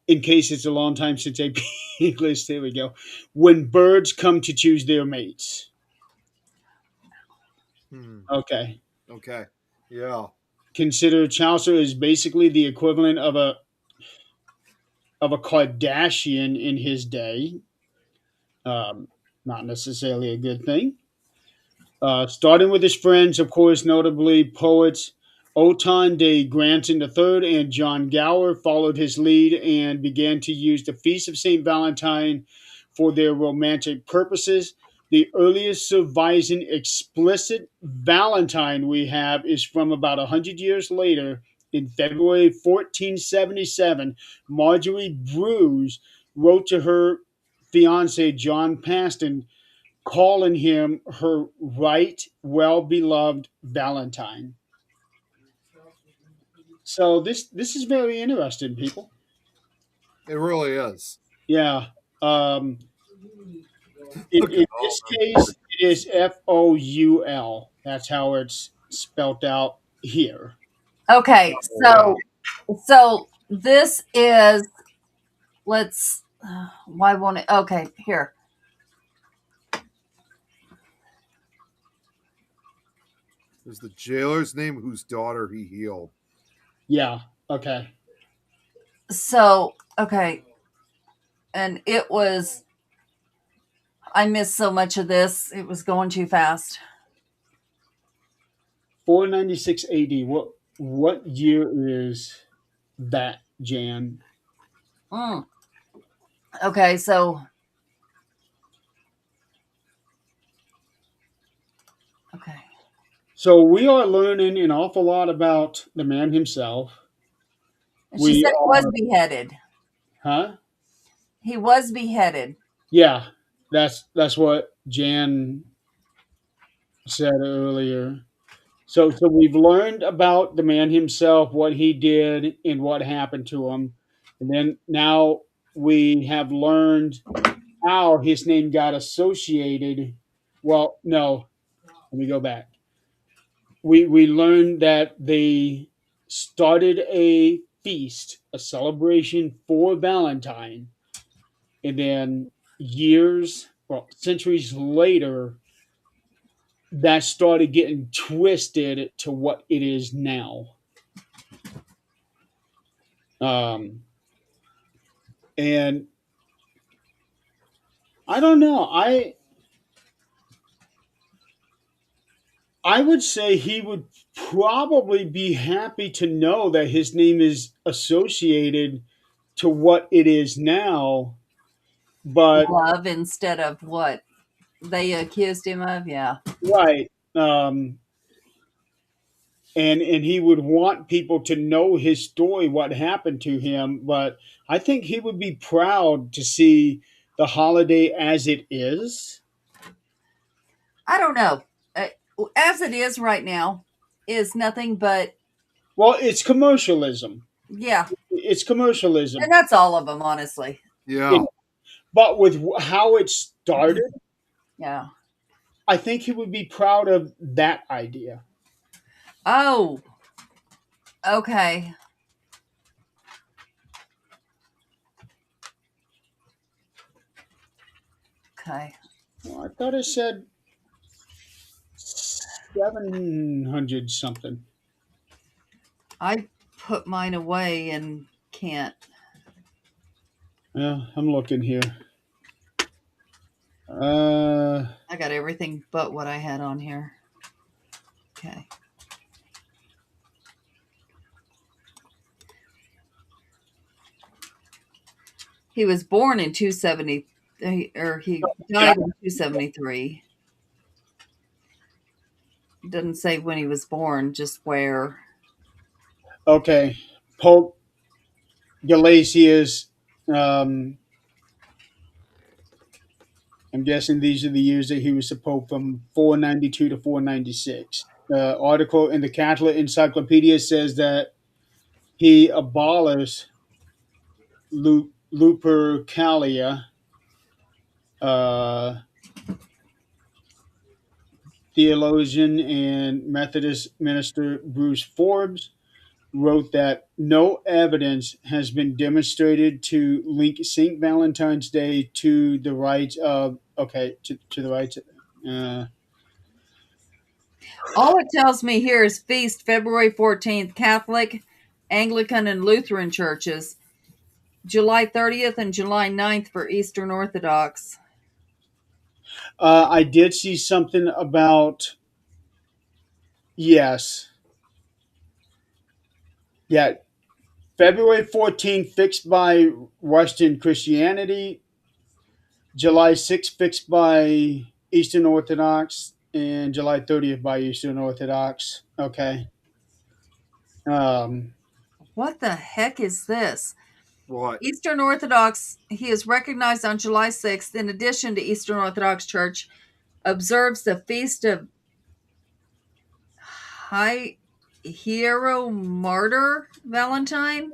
In case it's a long time since I English, there we go. When birds come to choose their mates. Hmm. Okay. Okay. Yeah. Consider Chaucer is basically the equivalent of a Kardashian in his day. Not necessarily a good thing. Starting with his friends, of course, notably poets Oton de Granton III and John Gower followed his lead and began to use the Feast of St. Valentine for their romantic purposes. The earliest surviving explicit Valentine we have is from about 100 years later. In February 1477, Marjorie Bruce wrote to her fiance, John Paston, calling him her right well beloved Valentine. So this is very interesting, people. It really is. Yeah. Um, Look at in all this that. case, it is Foul. That's how it's spelt out here. Okay, Wow. so this is let's why won't it okay, here. Is the jailer's name whose daughter he healed? Yeah. Okay. So, okay, and it was I missed so much of this. It was going too fast. 496 AD. What year is that, Jan? Mm. Okay, so okay. So we are learning an awful lot about the man himself. And she We said he was are, beheaded. huh? He was beheaded. Yeah, that's what Jan said earlier. So we've learned about the man himself, what he did, and what happened to him, and then now we have learned how his name got associated. Well, no, let me go back. we learned that they started a feast, a celebration for Valentine, and then centuries later, that started getting twisted to what it is now. Um, and I don't know. I would say he would probably be happy to know that his name is associated to what it is now, but Love instead of what they accused him of. Yeah. right. And he would want people to know his story, what happened to him. But I think he would be proud to see the holiday as it is. I don't know. Uh, as it is right now, is nothing but Well, it's commercialism. yeah, It's and commercialism. that's all of them, honestly. Yeah. It, but with how it started, Yeah. I think he would be proud of that idea. Oh, okay. Okay. Well, I thought it said 700 something. I put mine away and can't. Yeah, I'm looking here. Uh, I got everything but what I had on here. Okay. He was born in 270, or he yeah. died in 273. It doesn't say when he was born, just where. Okay. Pope Gelasius. I'm guessing these are the years that he was the Pope from 492 to 496. The article in the Catholic Encyclopedia says that he abolished Lupercalia. Uh, Theologian and Methodist minister Bruce Forbes wrote that no evidence has been demonstrated to link St. Valentine's Day to the rights of to the rights. Uh, All it tells me here is feast February 14th, Catholic, Anglican, and Lutheran churches, July 30th and July 9th for Eastern Orthodox. I did see something about yes, yeah, February 14th fixed by Western Christianity, July 6th fixed by Eastern Orthodox, and July 30th by Eastern Orthodox. Okay. Um, What the heck is this? What? Eastern Orthodox, he is recognized on July 6th. In addition to Eastern Orthodox Church, observes the feast of High Hero Martyr Valentine,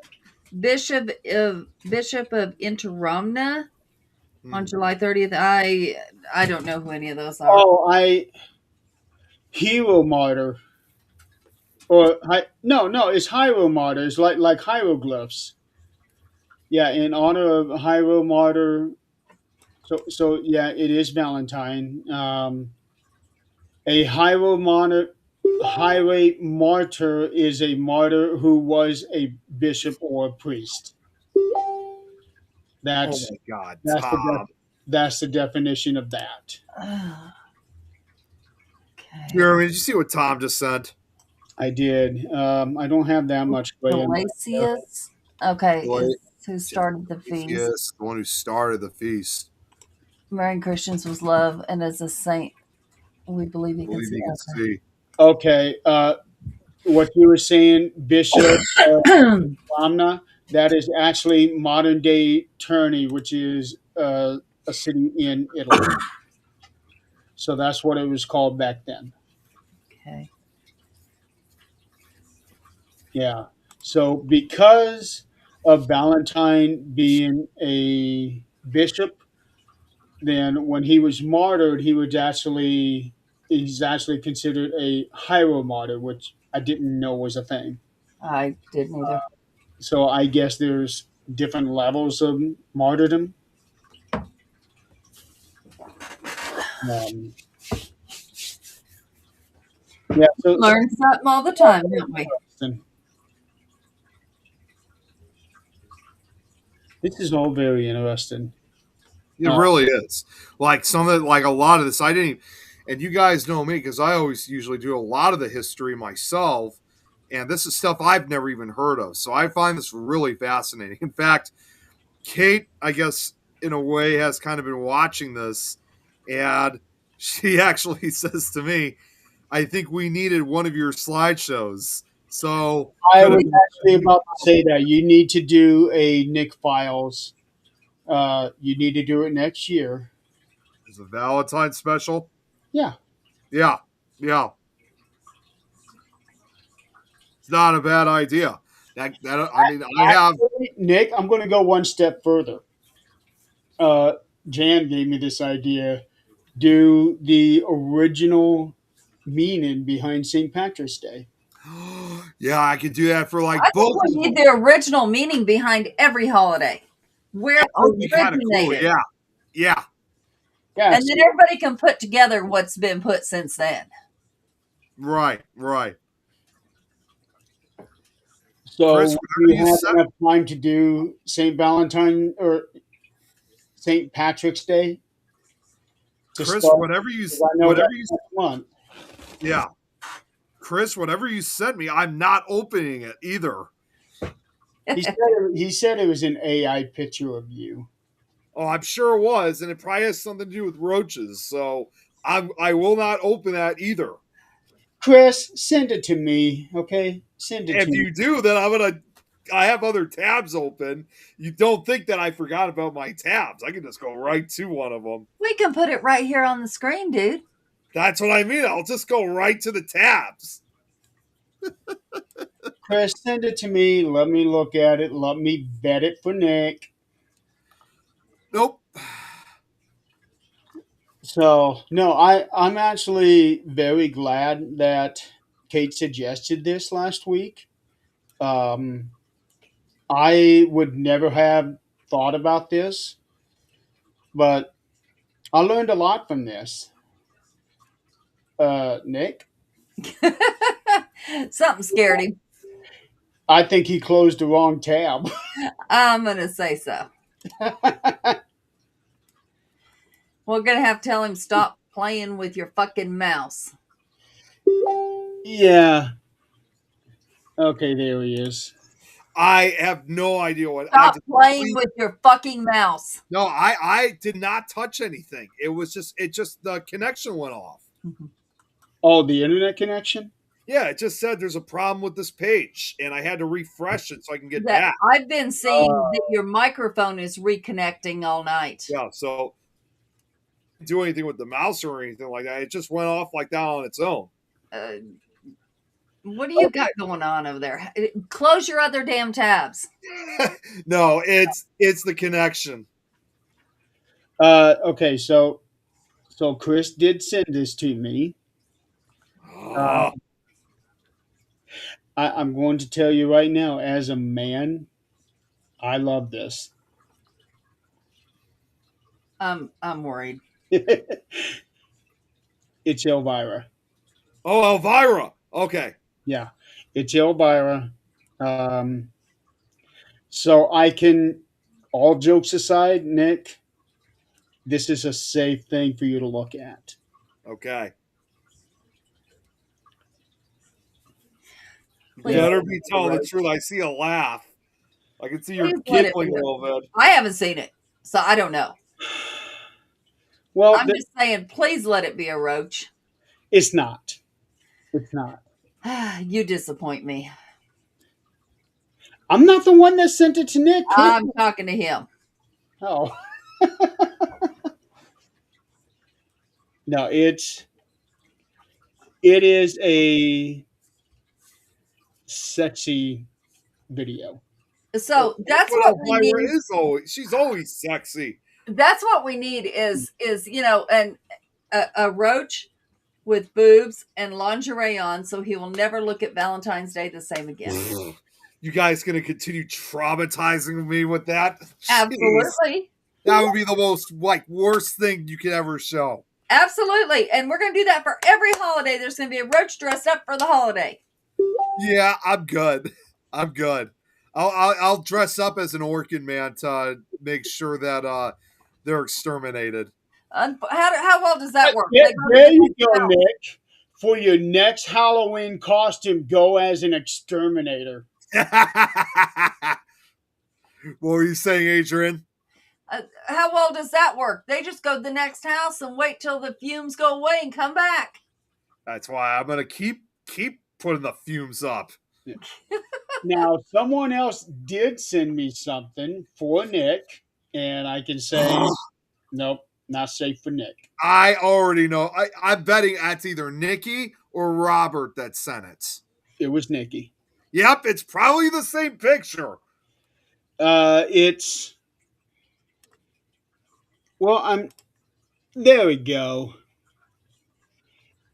Bishop of Interamna on Hmm. July 30th. I don't know who any of those are. oh, I hero martyr or no, it's hero martyr. It's like hieroglyphs. Yeah, in honor of hero martyr. So yeah, it is Valentine. A highway martyr is a martyr who was a bishop or a priest. Oh That's my God, that's the Tom. that's the definition of that. Okay. Jeremy, did you see what Tom just sent? I did. I don't have that much clay in my Galatius. Okay, Boy, is who started the feast. yes, the one who started the feast. Marrying Christians was love, and as a saint, we believe I he can believe see. you can see. Okay. What you were saying, Bishop Ramna, that is actually modern day Terni, which is a city in Italy. So that's what it was called back then. Okay. Yeah. So because of Valentine being a bishop, then when he was martyred, he was actually he's actually considered a hero martyr, which I didn't know was a thing. I didn't either. So I guess there's different levels of martyrdom. Um, yeah, so Learn something all the time, don't we? this is all very interesting. It really is. Like some of like a lot of this, I didn't. And you guys know me because I always usually do a lot of the history myself, and this is stuff I've never even heard of. So I find this really fascinating. In fact, Kate, I guess in a way, has kind of been watching this, and she actually says to me, "I think we needed one of your slideshows." So I could have was been actually about to say that you need to do a Nick Files. You need to do it next year. as a Valentine special. Yeah. Yeah, yeah. It's not a bad idea. That I mean, I have. Actually, Nick, I'm going to go one step further. Jan gave me this idea. Do the original meaning behind St. Patrick's Day. Yeah, I could do that for like I both think we of need them. the original meaning behind every holiday, where it That would be kind of cool. originated, Yeah, yeah. Yeah. and then everybody can put together what's been put since then. Right, right. So Chris, would whatever you you have said. enough time to do St. Valentine or St. Patrick's Day to Chris, start? Because I know whatever that's you, next month. yeah. Chris, whatever you sent me, I'm not opening it either. He said it was an AI picture of you. Oh, I'm sure it was, and it probably has something to do with roaches. So I will not open that either. Chris, send it to me, okay? Send it to If me. you do, then I have other tabs open. You don't think that I forgot about my tabs. I can just go right to one of them. We can put it right here on the screen, dude. That's what I mean. I'll just go right to the tabs. Chris, send it to me. Let me look at it. Let me vet it for Nick. Nope. So, no, I'm actually very glad that Kate suggested this last week. Um, I would never have thought about this, but I learned a lot from this. Nick, Something scared him. I think he closed the wrong tab. I'm gonna say so. We're gonna have to tell him stop playing with your fucking mouse. Yeah. Okay, there he is. I have no idea what I Stop just playing with your fucking mouse. No, I did not touch anything. It just the connection went off. Oh, the internet connection? Yeah, it just said there's a problem with this page, and I had to refresh it so I can get That back. I've been seeing that your microphone is reconnecting all night. Yeah, so do anything with the mouse or anything like that. It just went off like that on its own. Uh, what do you got going on over there? Close your other damn tabs. No, it's the connection. Okay, so Chris did send this to me. Oh, I'm going to tell you right now, as a man, I love this. I'm worried. It's Elvira. oh, Elvira. Okay. Yeah, it's Elvira. So I can, all jokes aside, Nick, this is a safe thing for you to look at. Okay. Please, Better be telling the truth. I see a laugh. I can see you're Please let it giggling be. a little bit. I haven't seen it, so I don't know. Well, I'm just saying, please let it be a roach. it's not. It's not. You disappoint me. I'm not the one that sent it to Nick. Kid. I'm talking to him. Oh. No, it is a sexy video. So that's What what we need. Elvira is always. She's always sexy. That's what we need is an a roach with boobs and lingerie on, so he will never look at Valentine's Day the same again. You guys gonna continue traumatizing me with that? Jeez. Absolutely. That would be the most worst thing you could ever show. Absolutely. And we're going to do that for every holiday. There's going to be a roach dressed up for the holiday. Yeah, I'm good. I'm good. I'll dress up as an Orkin man to make sure that they're exterminated. How well does that work? Yeah, They go to there the you next go, house. Nick. For your next Halloween costume, go as an exterminator. What were you saying, Adrian? How well does that work? They just go to the next house and wait till the fumes go away and come back. That's why I'm gonna keep putting the fumes up. Now, someone else did send me something for Nick, and I can say, nope, not safe for Nick. I already know. I'm betting that's either Nikki or Robert that sent it. It was Nikki. Yep, it's probably the same picture. It's I'm there we go.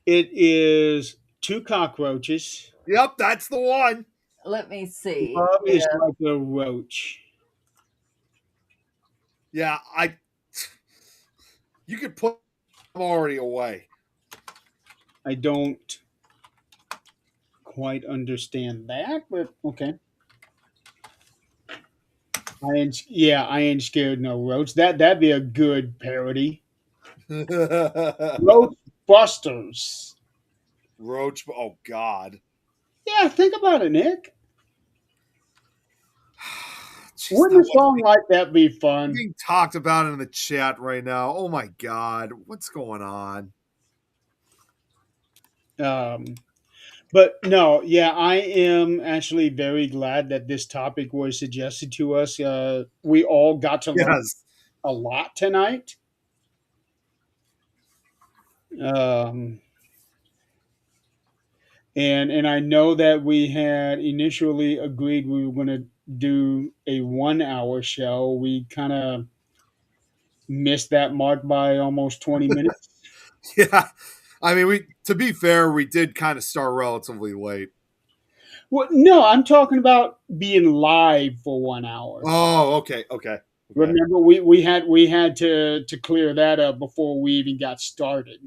It is two cockroaches. Yep, that's the one. Let me see. Love is like a roach. Yeah, you could put them already away. I don't quite understand that, but okay. I ain't scared no roach. That'd be a good parody. Roach Busters. Roach, oh God. Yeah, think about it, Nick. Jeez, Wouldn't a song like that be fun? being talked about in the chat right now. Oh my God, what's going on? But no, yeah, I am actually very glad that this topic was suggested to us. We all got to learn Yes. a lot tonight. And I know that we had initially agreed we were going to do a 1 hour show. We kind of missed that mark by almost 20 minutes. Yeah. I mean, to be fair, we did kind of start relatively late. Well, no, I'm talking about being live for 1 hour. Oh, okay. Remember, we had to clear that up before we even got started.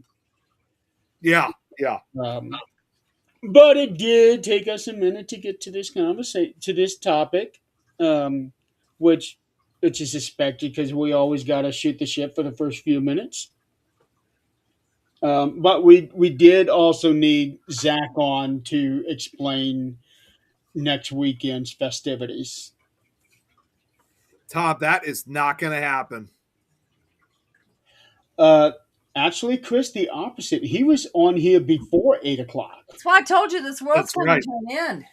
Yeah. But it did take us a minute to get to this conversation, to this topic, which is expected because we always got to shoot the shit for the first few minutes. But we did also need Zach on to explain next weekend's festivities. Tom, that is not going to happen. Actually, Chris, the opposite. He was on here before 8 o'clock. That's why I told you this world's That's coming right. to an end.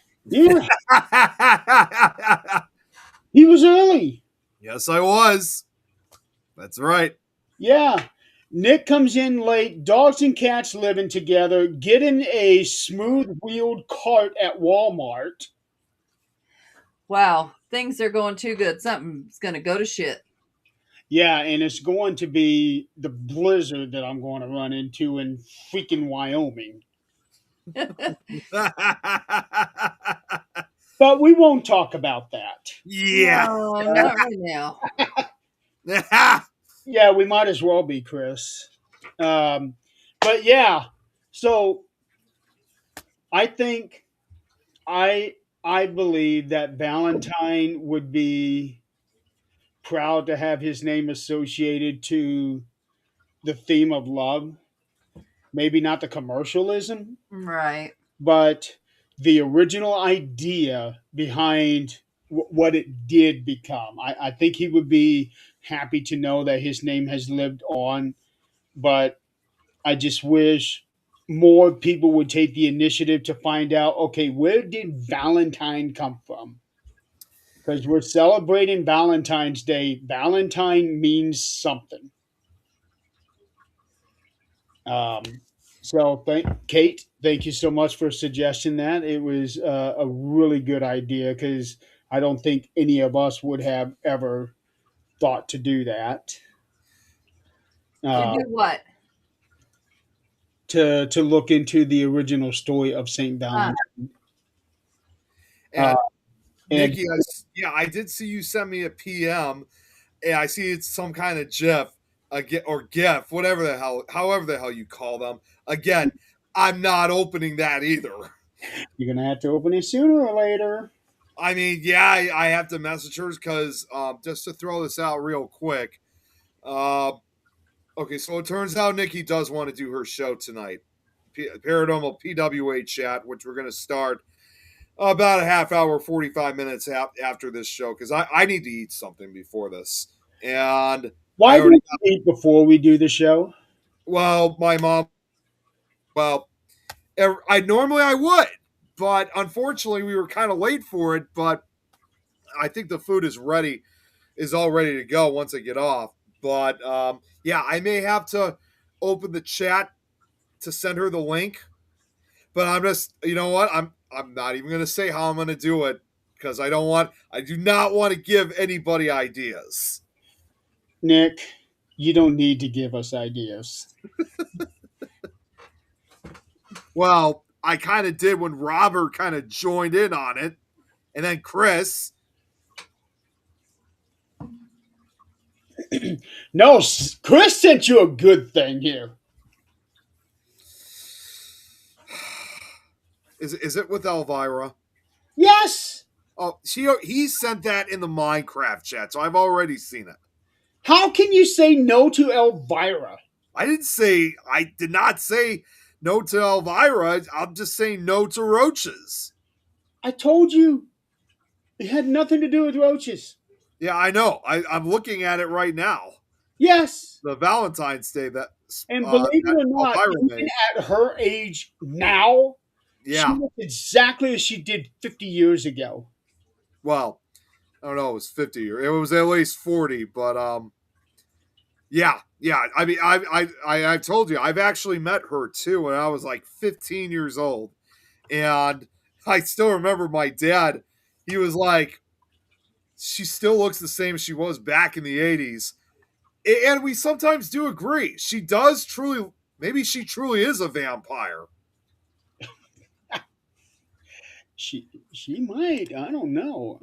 Yeah, he was early. Yes, I was. That's right. Yeah. Nick comes in late, dogs and cats living together, getting a smooth wheeled cart at Walmart. Wow, things are going too good. Something's going to go to shit. Yeah, and it's going to be the blizzard that I'm going to run into in freaking Wyoming. But we won't talk about that. Yeah. No, not right now. Yeah, we might as well be, Chris. But yeah, so I think I believe that Valentine would be proud to have his name associated to the theme of love. Maybe not the commercialism, Right. but the original idea behind what it did become. I think he would be happy to know that his name has lived on, but I just wish more people would take the initiative to find out, okay, where did Valentine come from? Because we're celebrating Valentine's Day. Valentine means something. So, Kate, thank you so much for suggesting that. It was a really good idea because I don't think any of us would have ever thought to do that. To do what? to look into the original story of Saint Uh, Valentine. Uh, And and Nikki, yeah, I did see you send me a PM. And I see it's some kind of GIF, or GIF, whatever the hell, however the hell you call them. Again, I'm not opening that either. you're gonna have to open it sooner or later. I mean, yeah, I have to message her because just to throw this out real quick. Uh, okay, so it turns out Nikki does want to do her show tonight, Paranormal PWA chat, which we're going to start about a half hour, 45 minutes after this show because I need to eat something before this. And I Why do already, we eat before we do the show? well, my mom, well, I normally I would, but unfortunately we were kind of late for it. But I think the food is all ready to go once I get off. But yeah, I may have to open the chat to send her the link. But I'm just, you know what? I'm not even going to say how I'm going to do it because I do not want to give anybody ideas. Nick, you don't need to give us ideas. Well, I kind of did when Robert kind of joined in on it, and then Chris. No, Chris sent you a good thing here. Is it with Elvira? Yes. Oh, he sent that in the Minecraft chat, so I've already seen it. How can you say no to Elvira? I did not say no to Elvira. I'm just saying no to roaches. I told you it had nothing to do with roaches. Yeah, I know. I'm looking at it right now. Yes. The Valentine's Day that And believe it that or not, Elvira even made. at her age now, she Yeah. looks exactly as she did 50 years ago. Well, I don't know. It was 50 or it was at least 40, but yeah, yeah. I mean, I've told you I've actually met her too when I was like 15 years old, and I still remember my dad. He was like, she still looks the same as she was back in the 80s. And we sometimes do agree. She does truly, maybe she truly is a vampire. She might. I don't know.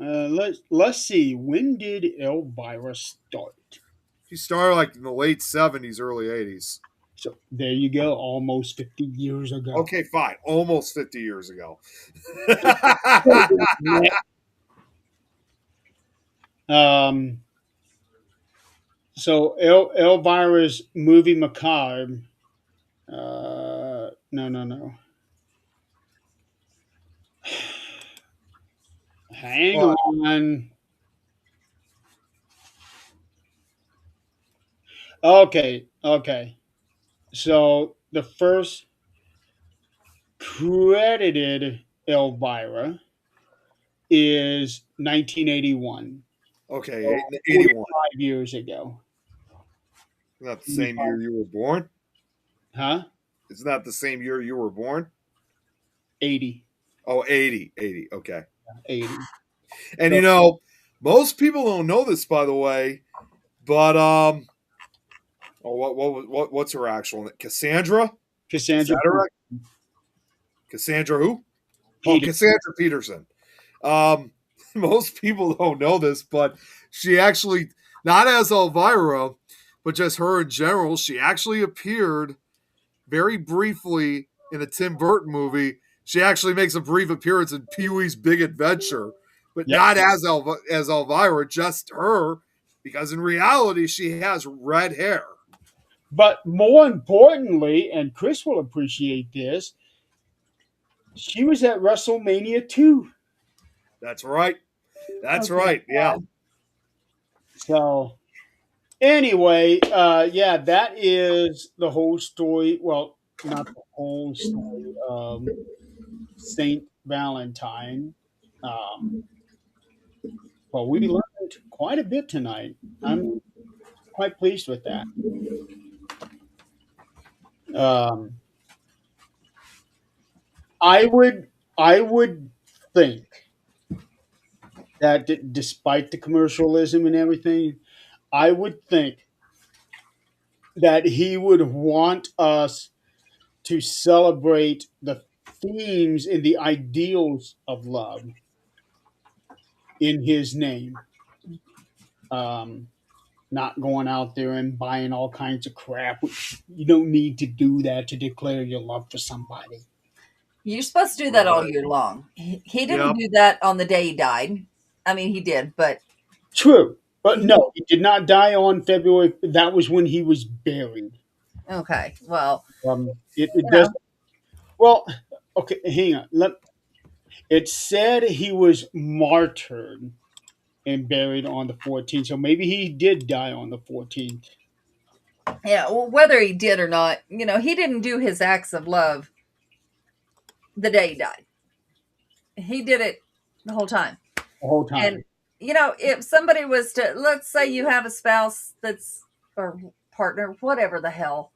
Let's see. When did Elvira start? She started like in the late 70s, early 80s. So there you go. Almost 50 years ago. Okay, fine. Almost 50 years ago. um. So Elvira's movie Macabre. No. Hang Well, on. Okay. So the first credited Elvira is 1981. okay, So 81. 45 years ago. Isn't that the same year you were born? Huh? Isn't that the same year you were born? 80. Oh, 80. 80. Okay. 80. And So, you know, most people don't know this, by the way, but what's her actual name? Cassandra? Is Cassandra that her? Cassandra who? Oh, Peter. Cassandra Peterson. Um, most people don't know this, but she actually, not as Elvira, but just her in general, she actually appeared very briefly in a Tim Burton movie. She actually makes a brief appearance in Pee Wee's Big Adventure, but Yep. not as Elvira, just her, because in reality she has red hair. But more importantly, and Chris will appreciate this, she was at WrestleMania 2. That's right. That's Okay. right. Yeah. So anyway, yeah, that is the whole story. Well, not the whole story of Saint Valentine. Um, but we learned quite a bit tonight. I'm quite pleased with that. Um, I would think that despite the commercialism and everything, I would think that he would want us to celebrate the themes and the ideals of love in his name. Um, Not going out there and buying all kinds of crap. You don't need to do that to declare your love for somebody. You're supposed to do that all year long. He didn't Yep. do that on the day he died. I mean, he did, but True. But no, he did not die on February. That was when he was buried. okay. Well, It you does. know, Well, okay, hang on. It said he was martyred and buried on the 14th. So maybe he did die on the 14th. yeah. Well, whether he did or not, he didn't do his acts of love the day he died. He did it the whole time. The whole time. And if somebody was to, let's say you have a spouse that's, or partner, whatever the hell,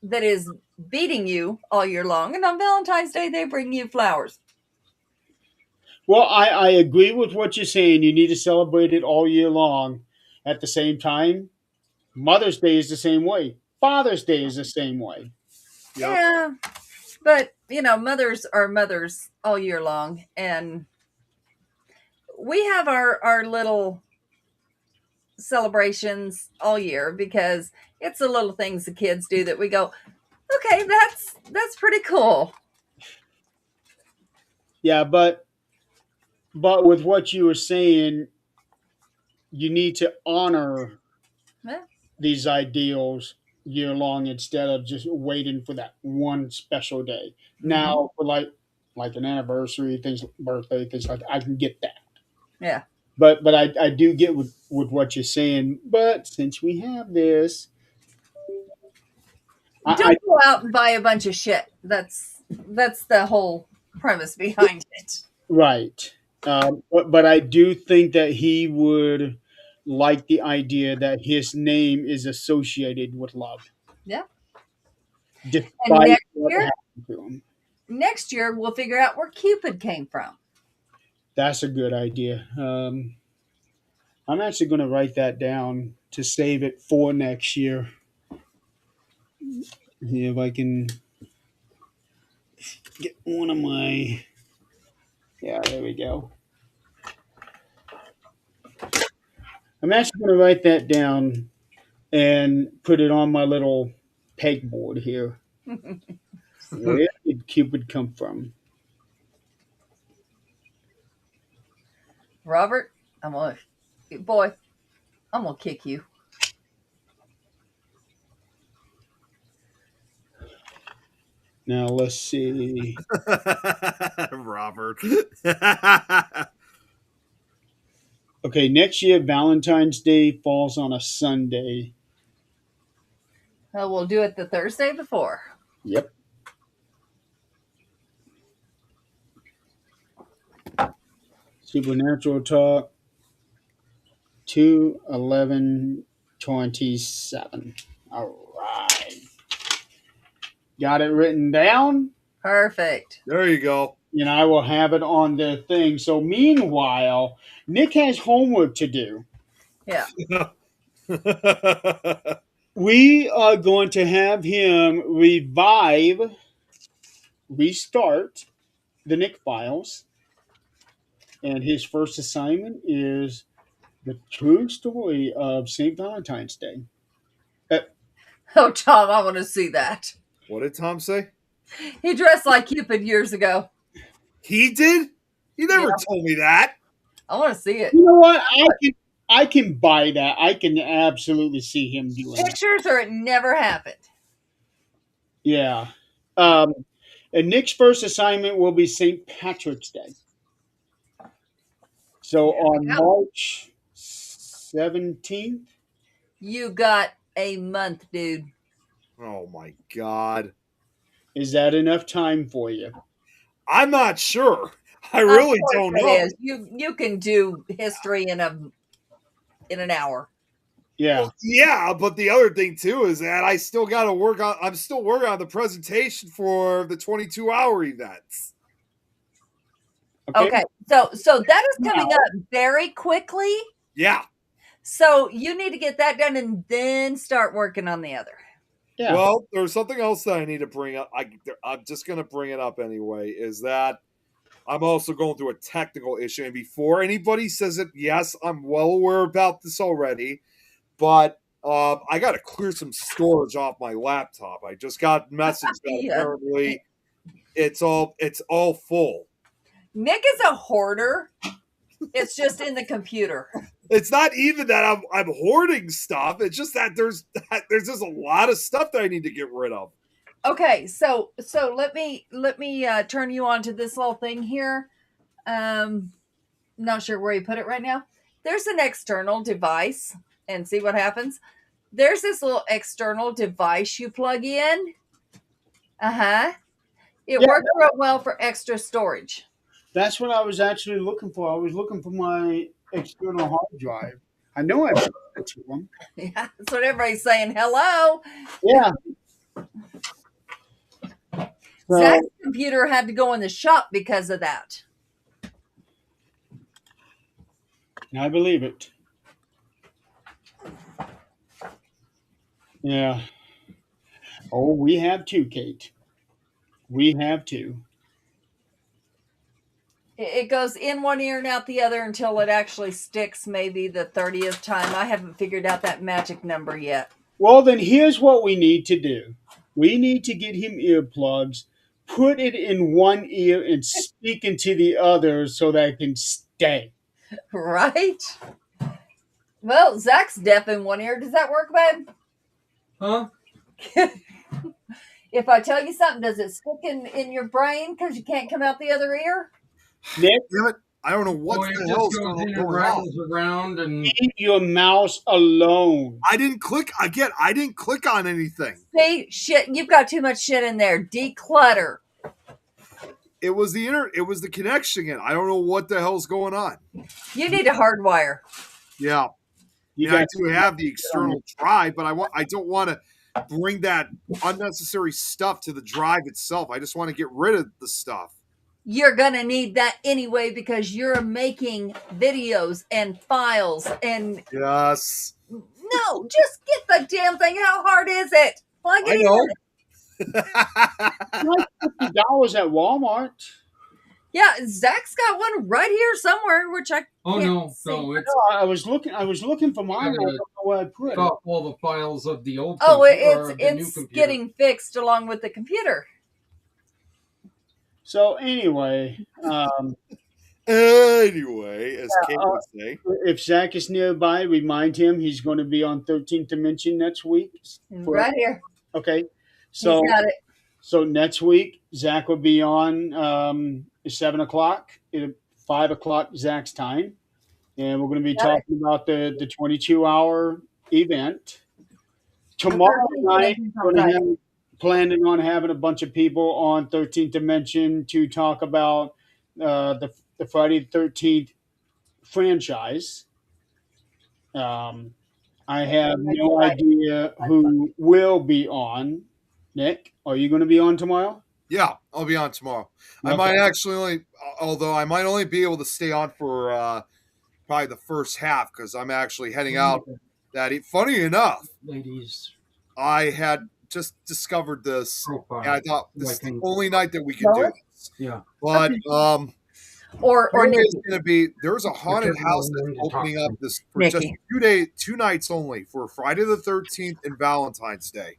that is beating you all year long, and on Valentine's Day they bring you flowers. Well, I agree with what you're saying. You need to celebrate it all year long. At the same time, Mother's Day is the same way. Father's Day is the same way. Yep. Yeah, but mothers are mothers all year long, and we have our little celebrations all year because it's the little things the kids do that we go, okay, that's pretty cool. Yeah, but with what you were saying, you need to honor Yeah. these ideals year long instead of just waiting for that one special day. Now, for like an anniversary, things, birthday, things like that, I can get that. Yeah. But I do get with what you're saying. But since we have this, Don't go out and buy a bunch of shit. That's the whole premise behind it. right. But I do think that he would like the idea that his name is associated with love, Yeah. And despite what happened to him. next year we'll figure out where Cupid came from. That's a good idea. I'm actually going to write that down to save it for next year. See if I can get one of my. Yeah, there we go. I'm actually going to write that down and put it on my little pegboard here. Where did Cupid come from? Robert, boy, I'm gonna kick you. Now let's see. Robert. Okay, next year Valentine's Day falls on a Sunday. We'll do it the Thursday before. Yep. Supernatural Talk 2/11/27. All right. Got it written down, Perfect. There you go. and I will have it on the thing. So, meanwhile, Nick has homework to do. Yeah. We are going to have him restart the Nick files, and his first assignment is the true story of St. Valentine's Day. Oh, Tom, I want to see that. What did Tom say? He dressed like Cupid years ago. He did? He never Yeah. told me that. I want to see it. You know what? I can buy that. I can absolutely see him doing that. Pictures or it never happened. Yeah. And Nick's first assignment will be St. Patrick's Day. So on Yeah. March 17th, You got a month, dude. Oh my God. is that enough time for you? I'm not sure. I really Of course don't it know. is. You can do history in an hour. Yeah. Well, yeah, but the other thing too is that I still got to work on. I'm still working on the presentation for the 22-hour events. Okay. So that is coming up very quickly. Yeah. So you need to get that done and then start working on the other. Yeah. Well, there's something else that I need to bring up. I'm just going to bring it up anyway. Is that I'm also going through a technical issue, and before anybody says it, yes, I'm well aware about this already, but I got to clear some storage off my laptop. I just got message that Yeah. apparently it's all full. Nick is a hoarder. It's just in the computer. It's not even that I'm hoarding stuff. It's just that there's just a lot of stuff that I need to get rid of. Okay, so let me turn you on to this little thing here. Not sure where you put it right now. There's an external device, and see what happens. There's this little external device you plug in. It Yeah. works real well for extra storage. That's what I was actually looking for. I was looking for my external hard drive. I know I put it to them. Yeah, that's what everybody's saying. Hello. Yeah. So, Zach's computer had to go in the shop because of that. I believe it. Yeah. Oh, we have two, Kate. We have two. It goes in one ear and out the other until it actually sticks maybe the 30th time. I haven't figured out that magic number yet. Well, then here's what we need to do. We need to get him earplugs, put it in one ear, and speak into the other so that it can stay. Right? Well, Zach's deaf in one ear. Does that work, babe? Huh? If I tell you something, does it stick in your brain because you can't come out the other ear? Nick, Damn it! I don't know what it the just hell's goes in and going on. rattles around and leave your mouse alone. I didn't click again. I didn't click on anything. See, shit, you've got too much shit in there. Declutter. It was the internet. It was the connection again. I don't know what the hell's going on. You need a hardwire. Yeah, You I got do have the external drive, but I don't want to bring that unnecessary stuff to the drive itself. I just want to get rid of the stuff. You're going to need that anyway because you're making videos and files and Yes, no, just get the damn thing. How hard is it? Plug it I in. know. like $50 at Walmart. Yeah, Zach's got one right here somewhere, which I oh can't no, see. no, it's No, I was looking for mine. I don't know where I put it. got all the files of the old Oh, or the new it's computer. getting fixed along with the computer. So anyway, Anyway, as Kate would say, if Zach is nearby, remind him he's going to be on 13th Dimension next week. Right here. Okay. He's So got it. so next week Zach will be on 7:00 at 5:00 Zach's time, and we're going to be Got it. talking about the 22-hour event. Tomorrow night, we're going to have planning on having a bunch of people on 13th Dimension to talk about the Friday the 13th franchise. I have no idea who will be on. Nick, are you going to be on tomorrow? yeah, I'll be on tomorrow. I Okay. might actually I might only be able to stay on for probably the first half because I'm actually heading out. Funny enough, ladies I had just discovered this, profile. and I thought this is the Like, only night that we could do this. yeah. But Or there's Nikki. going to be there's a haunted Whichever house one that's to talk opening up to. this for just Nikki. 2 nights only for Friday the 13th and Valentine's Day.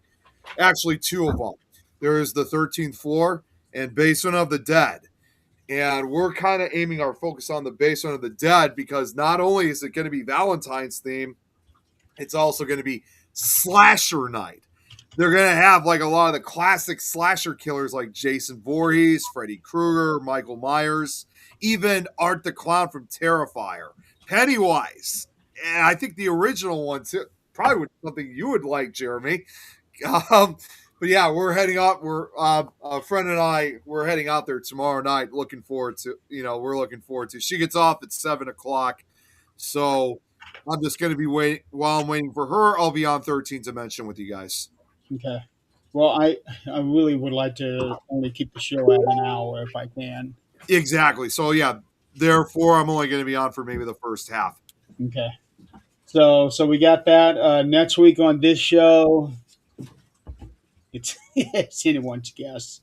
Actually, two of them. There's the 13th floor and Basement of the Dead. And we're kind of aiming our focus on the Basement of the Dead because not only is it going to be Valentine's theme, it's also going to be slasher night. They're going to have like a lot of the classic slasher killers like Jason Voorhees, Freddy Krueger, Michael Myers, even Art the Clown from Terrifier, Pennywise. And I think the original one too, probably would something you would like, Jeremy. But yeah, we're heading out. We're a friend and I. We're heading out there tomorrow night. Looking forward to. We're looking forward to. She gets off at 7:00, so I'm just going to be waiting. While I'm waiting for her, I'll be on 13th Dimension with you guys. Okay. Well, I really would like to only keep the show at an hour if I can. Exactly. So yeah, therefore I'm only going to be on for maybe the first half. Okay. So we got that next week on this show. it's anyone's guess.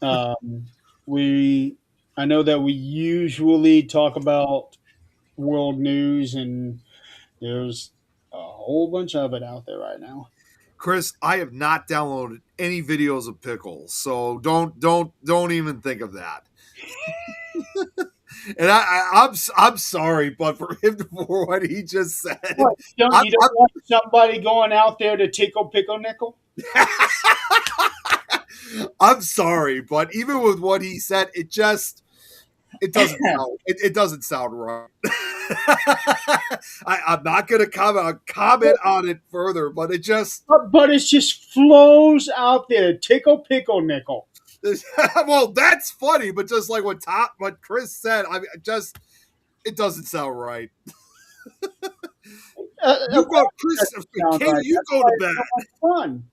Um, we I know that we usually talk about world news, and there's a whole bunch of it out there right now. Chris, I have not downloaded any videos of pickles, so don't even think of that. And I'm sorry, but for him for what he just said, What? Don't I'm, you don't want somebody going out there to tickle pickle nickel? I'm sorry, but even with what he said, it doesn't sound right. I'm not going to comment on it further, but it just But it just flows out there. Tickle pickle nickel. well, that's funny, but just like what Chris said, I mean, it doesn't sound right. You go, Chris. Katie, Right. you go to bed. Fun.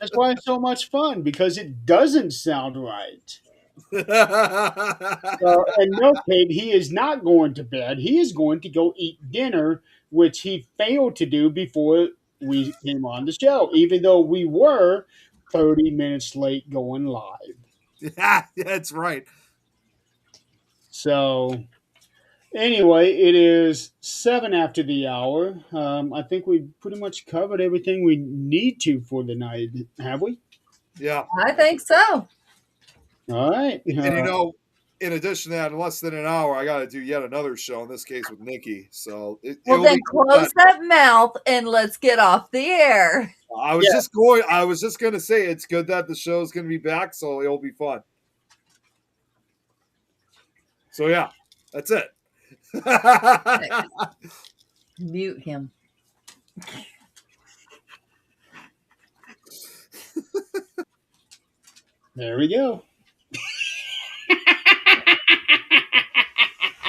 That's why it's so much fun, because it doesn't sound right. And no, Kate, he is not going to bed. He is going to go eat dinner, which he failed to do before we came on the show, even though we were 30 minutes late going live. Yeah, that's right. So, anyway, it is 7 after the hour. I think we pretty much covered everything we need to for the night, have we? Yeah. I think so. All right. And in addition to that, in less than an hour, I got to do yet another show. In this case, with Nikki. So Well, then close that mouth and let's get off the air. I was just going to say it's good that the show is going to be back, so it'll be fun. So yeah, that's it. Mute him. There we go.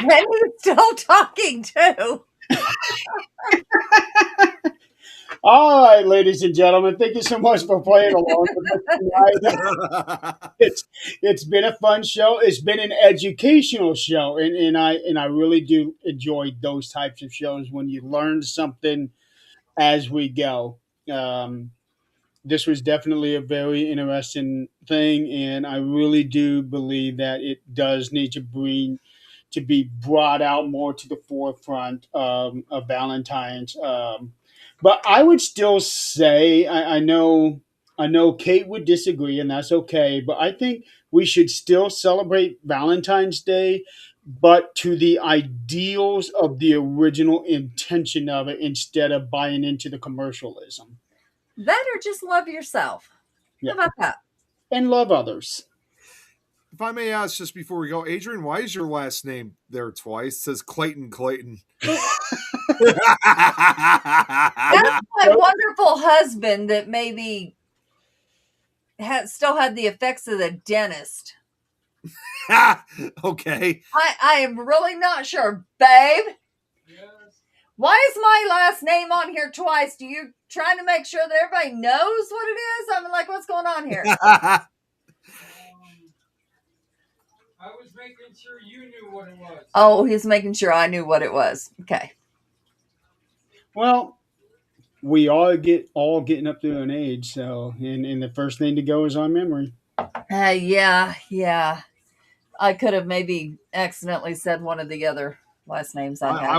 And he's still talking too. All right, ladies and gentlemen, thank you so much for playing along with us tonight. It's been a fun show. It's been an educational show, and I really do enjoy those types of shows when you learn something as we go. This was definitely a very interesting thing, and I really do believe that it does need to be brought out more to the forefront of Valentine's. But I would still say I know Kate would disagree, and that's okay. But I think we should still celebrate Valentine's Day, but to the ideals of the original intention of it, instead of buying into the commercialism. That or just love yourself. Yeah. How about that? And love others. If I may ask just before we go, Adrian, why is your last name there twice? It says Clayton. That's my wonderful husband that maybe still had the effects of the dentist. Okay. I am really not sure, babe. Yes. Why is my last name on here twice? Do you trying to make sure that everybody knows what it is? I'm like, what's going on here? I was making sure you knew what it was. Oh, he's making sure I knew what it was. Okay. Well, we all getting up to an age, so and the first thing to go is our memory. Yeah. I could have maybe accidentally said one of the other last names I had.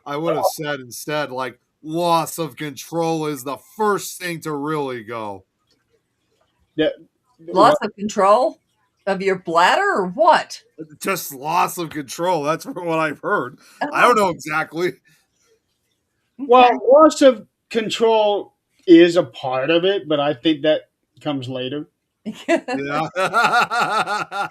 I would have said instead, like, loss of control is the first thing to really go. Loss of control of your bladder or what? Just loss of control. That's what I've heard. I don't know exactly. Well, loss of control is a part of it, but I think that comes later. Yeah.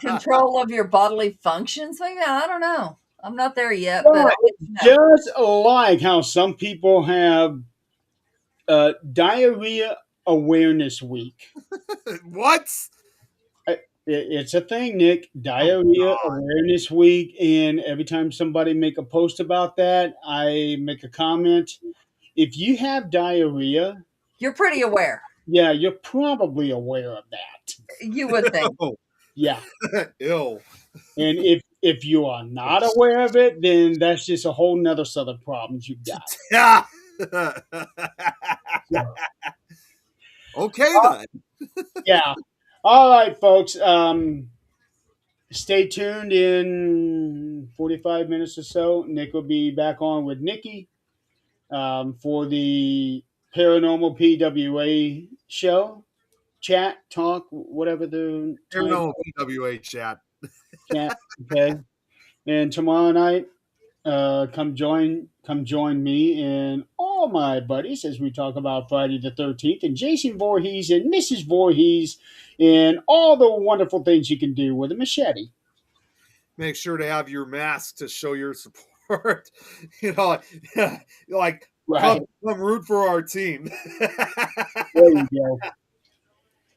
Control of your bodily functions, maybe? I don't know. I'm not there yet, Well, but just like how some people have Diarrhea Awareness Week. What? It's a thing, Nick. Diarrhea Awareness Week, and every time somebody make a post about that, I make a comment. If you have diarrhea, you're pretty aware. yeah, you're probably aware of that. You would think. Yeah. Ew. And if you are not aware of it, then that's just a whole nother set of problems you've got. Yeah. So, Okay then. yeah. All right, folks. Stay tuned in 45 minutes or so. Nick will be back on with Nikki for the Paranormal PWA show, chat, talk, whatever the Here time no PWA chat. chat. Okay. And tomorrow night, come join me and all my buddies as we talk about Friday the 13th and Jason Voorhees and Mrs. Voorhees and all the wonderful things you can do with a machete. Make sure to have your mask to show your support. Like Right. come root for our team. There you go.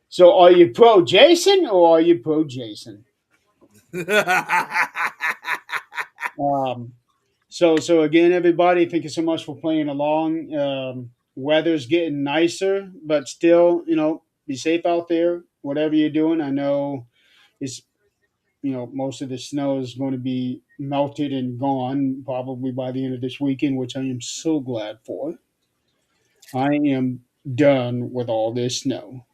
So are you pro Jason or are you pro Jason? Um, so again, everybody, thank you so much for playing along. Weather's getting nicer, but still, be safe out there. Whatever you're doing, I know it's most of the snow is going to be melted and gone probably by the end of this weekend, which I am so glad for. I am done with all this snow.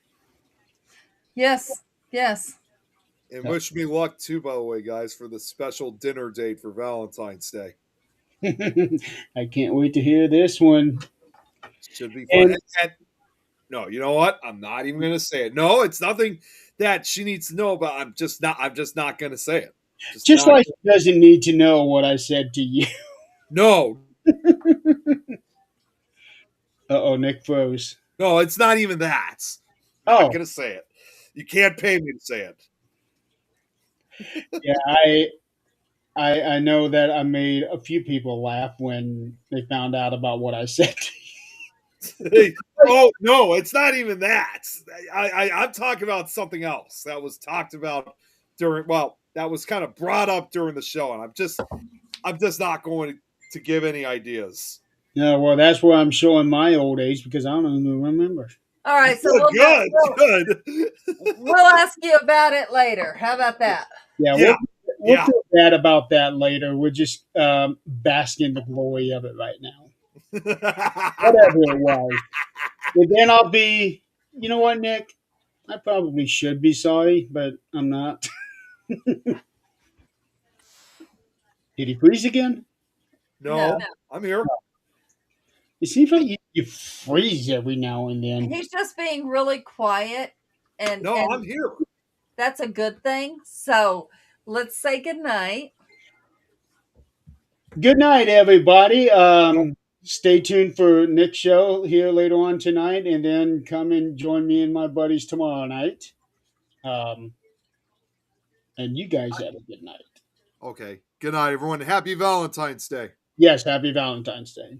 Yes, yes. And wish me luck too, by the way, guys, for the special dinner date for Valentine's Day. I can't wait to hear this one. Should be fun. And No, you know what? I'm not even going to say it. No, it's nothing that she needs to know about. I'm just not going to say it. just like she doesn't need to know what I said to you. No. Uh-oh, Nick froze. No, it's not even that. I'm not going to say it. You can't pay me to say it. Yeah, I know that I made a few people laugh when they found out about what I said to you. Oh no, it's not even that. I'm talking about something else that was talked about that was kind of brought up during the show, and I'm just not going to give any ideas. Yeah, well, that's where I'm showing my old age because I don't even remember. All right, so good. We'll ask you about it later. How about that? Yeah. We'll feel bad about that later. We're just basking in the glory of it right now. Whatever it was. And then I'll be, you know what, Nick? I probably should be sorry, but I'm not. Did he freeze again? No, I'm here. It seems like you freeze every now and then. He's just being really quiet. And I'm here. That's a good thing. So let's say good night. Good night, everybody. Stay tuned for Nick's show here later on tonight, and then come and join me and my buddies tomorrow night. And you guys have a good night. Okay. Good night, everyone. Happy Valentine's Day. Yes, happy Valentine's Day.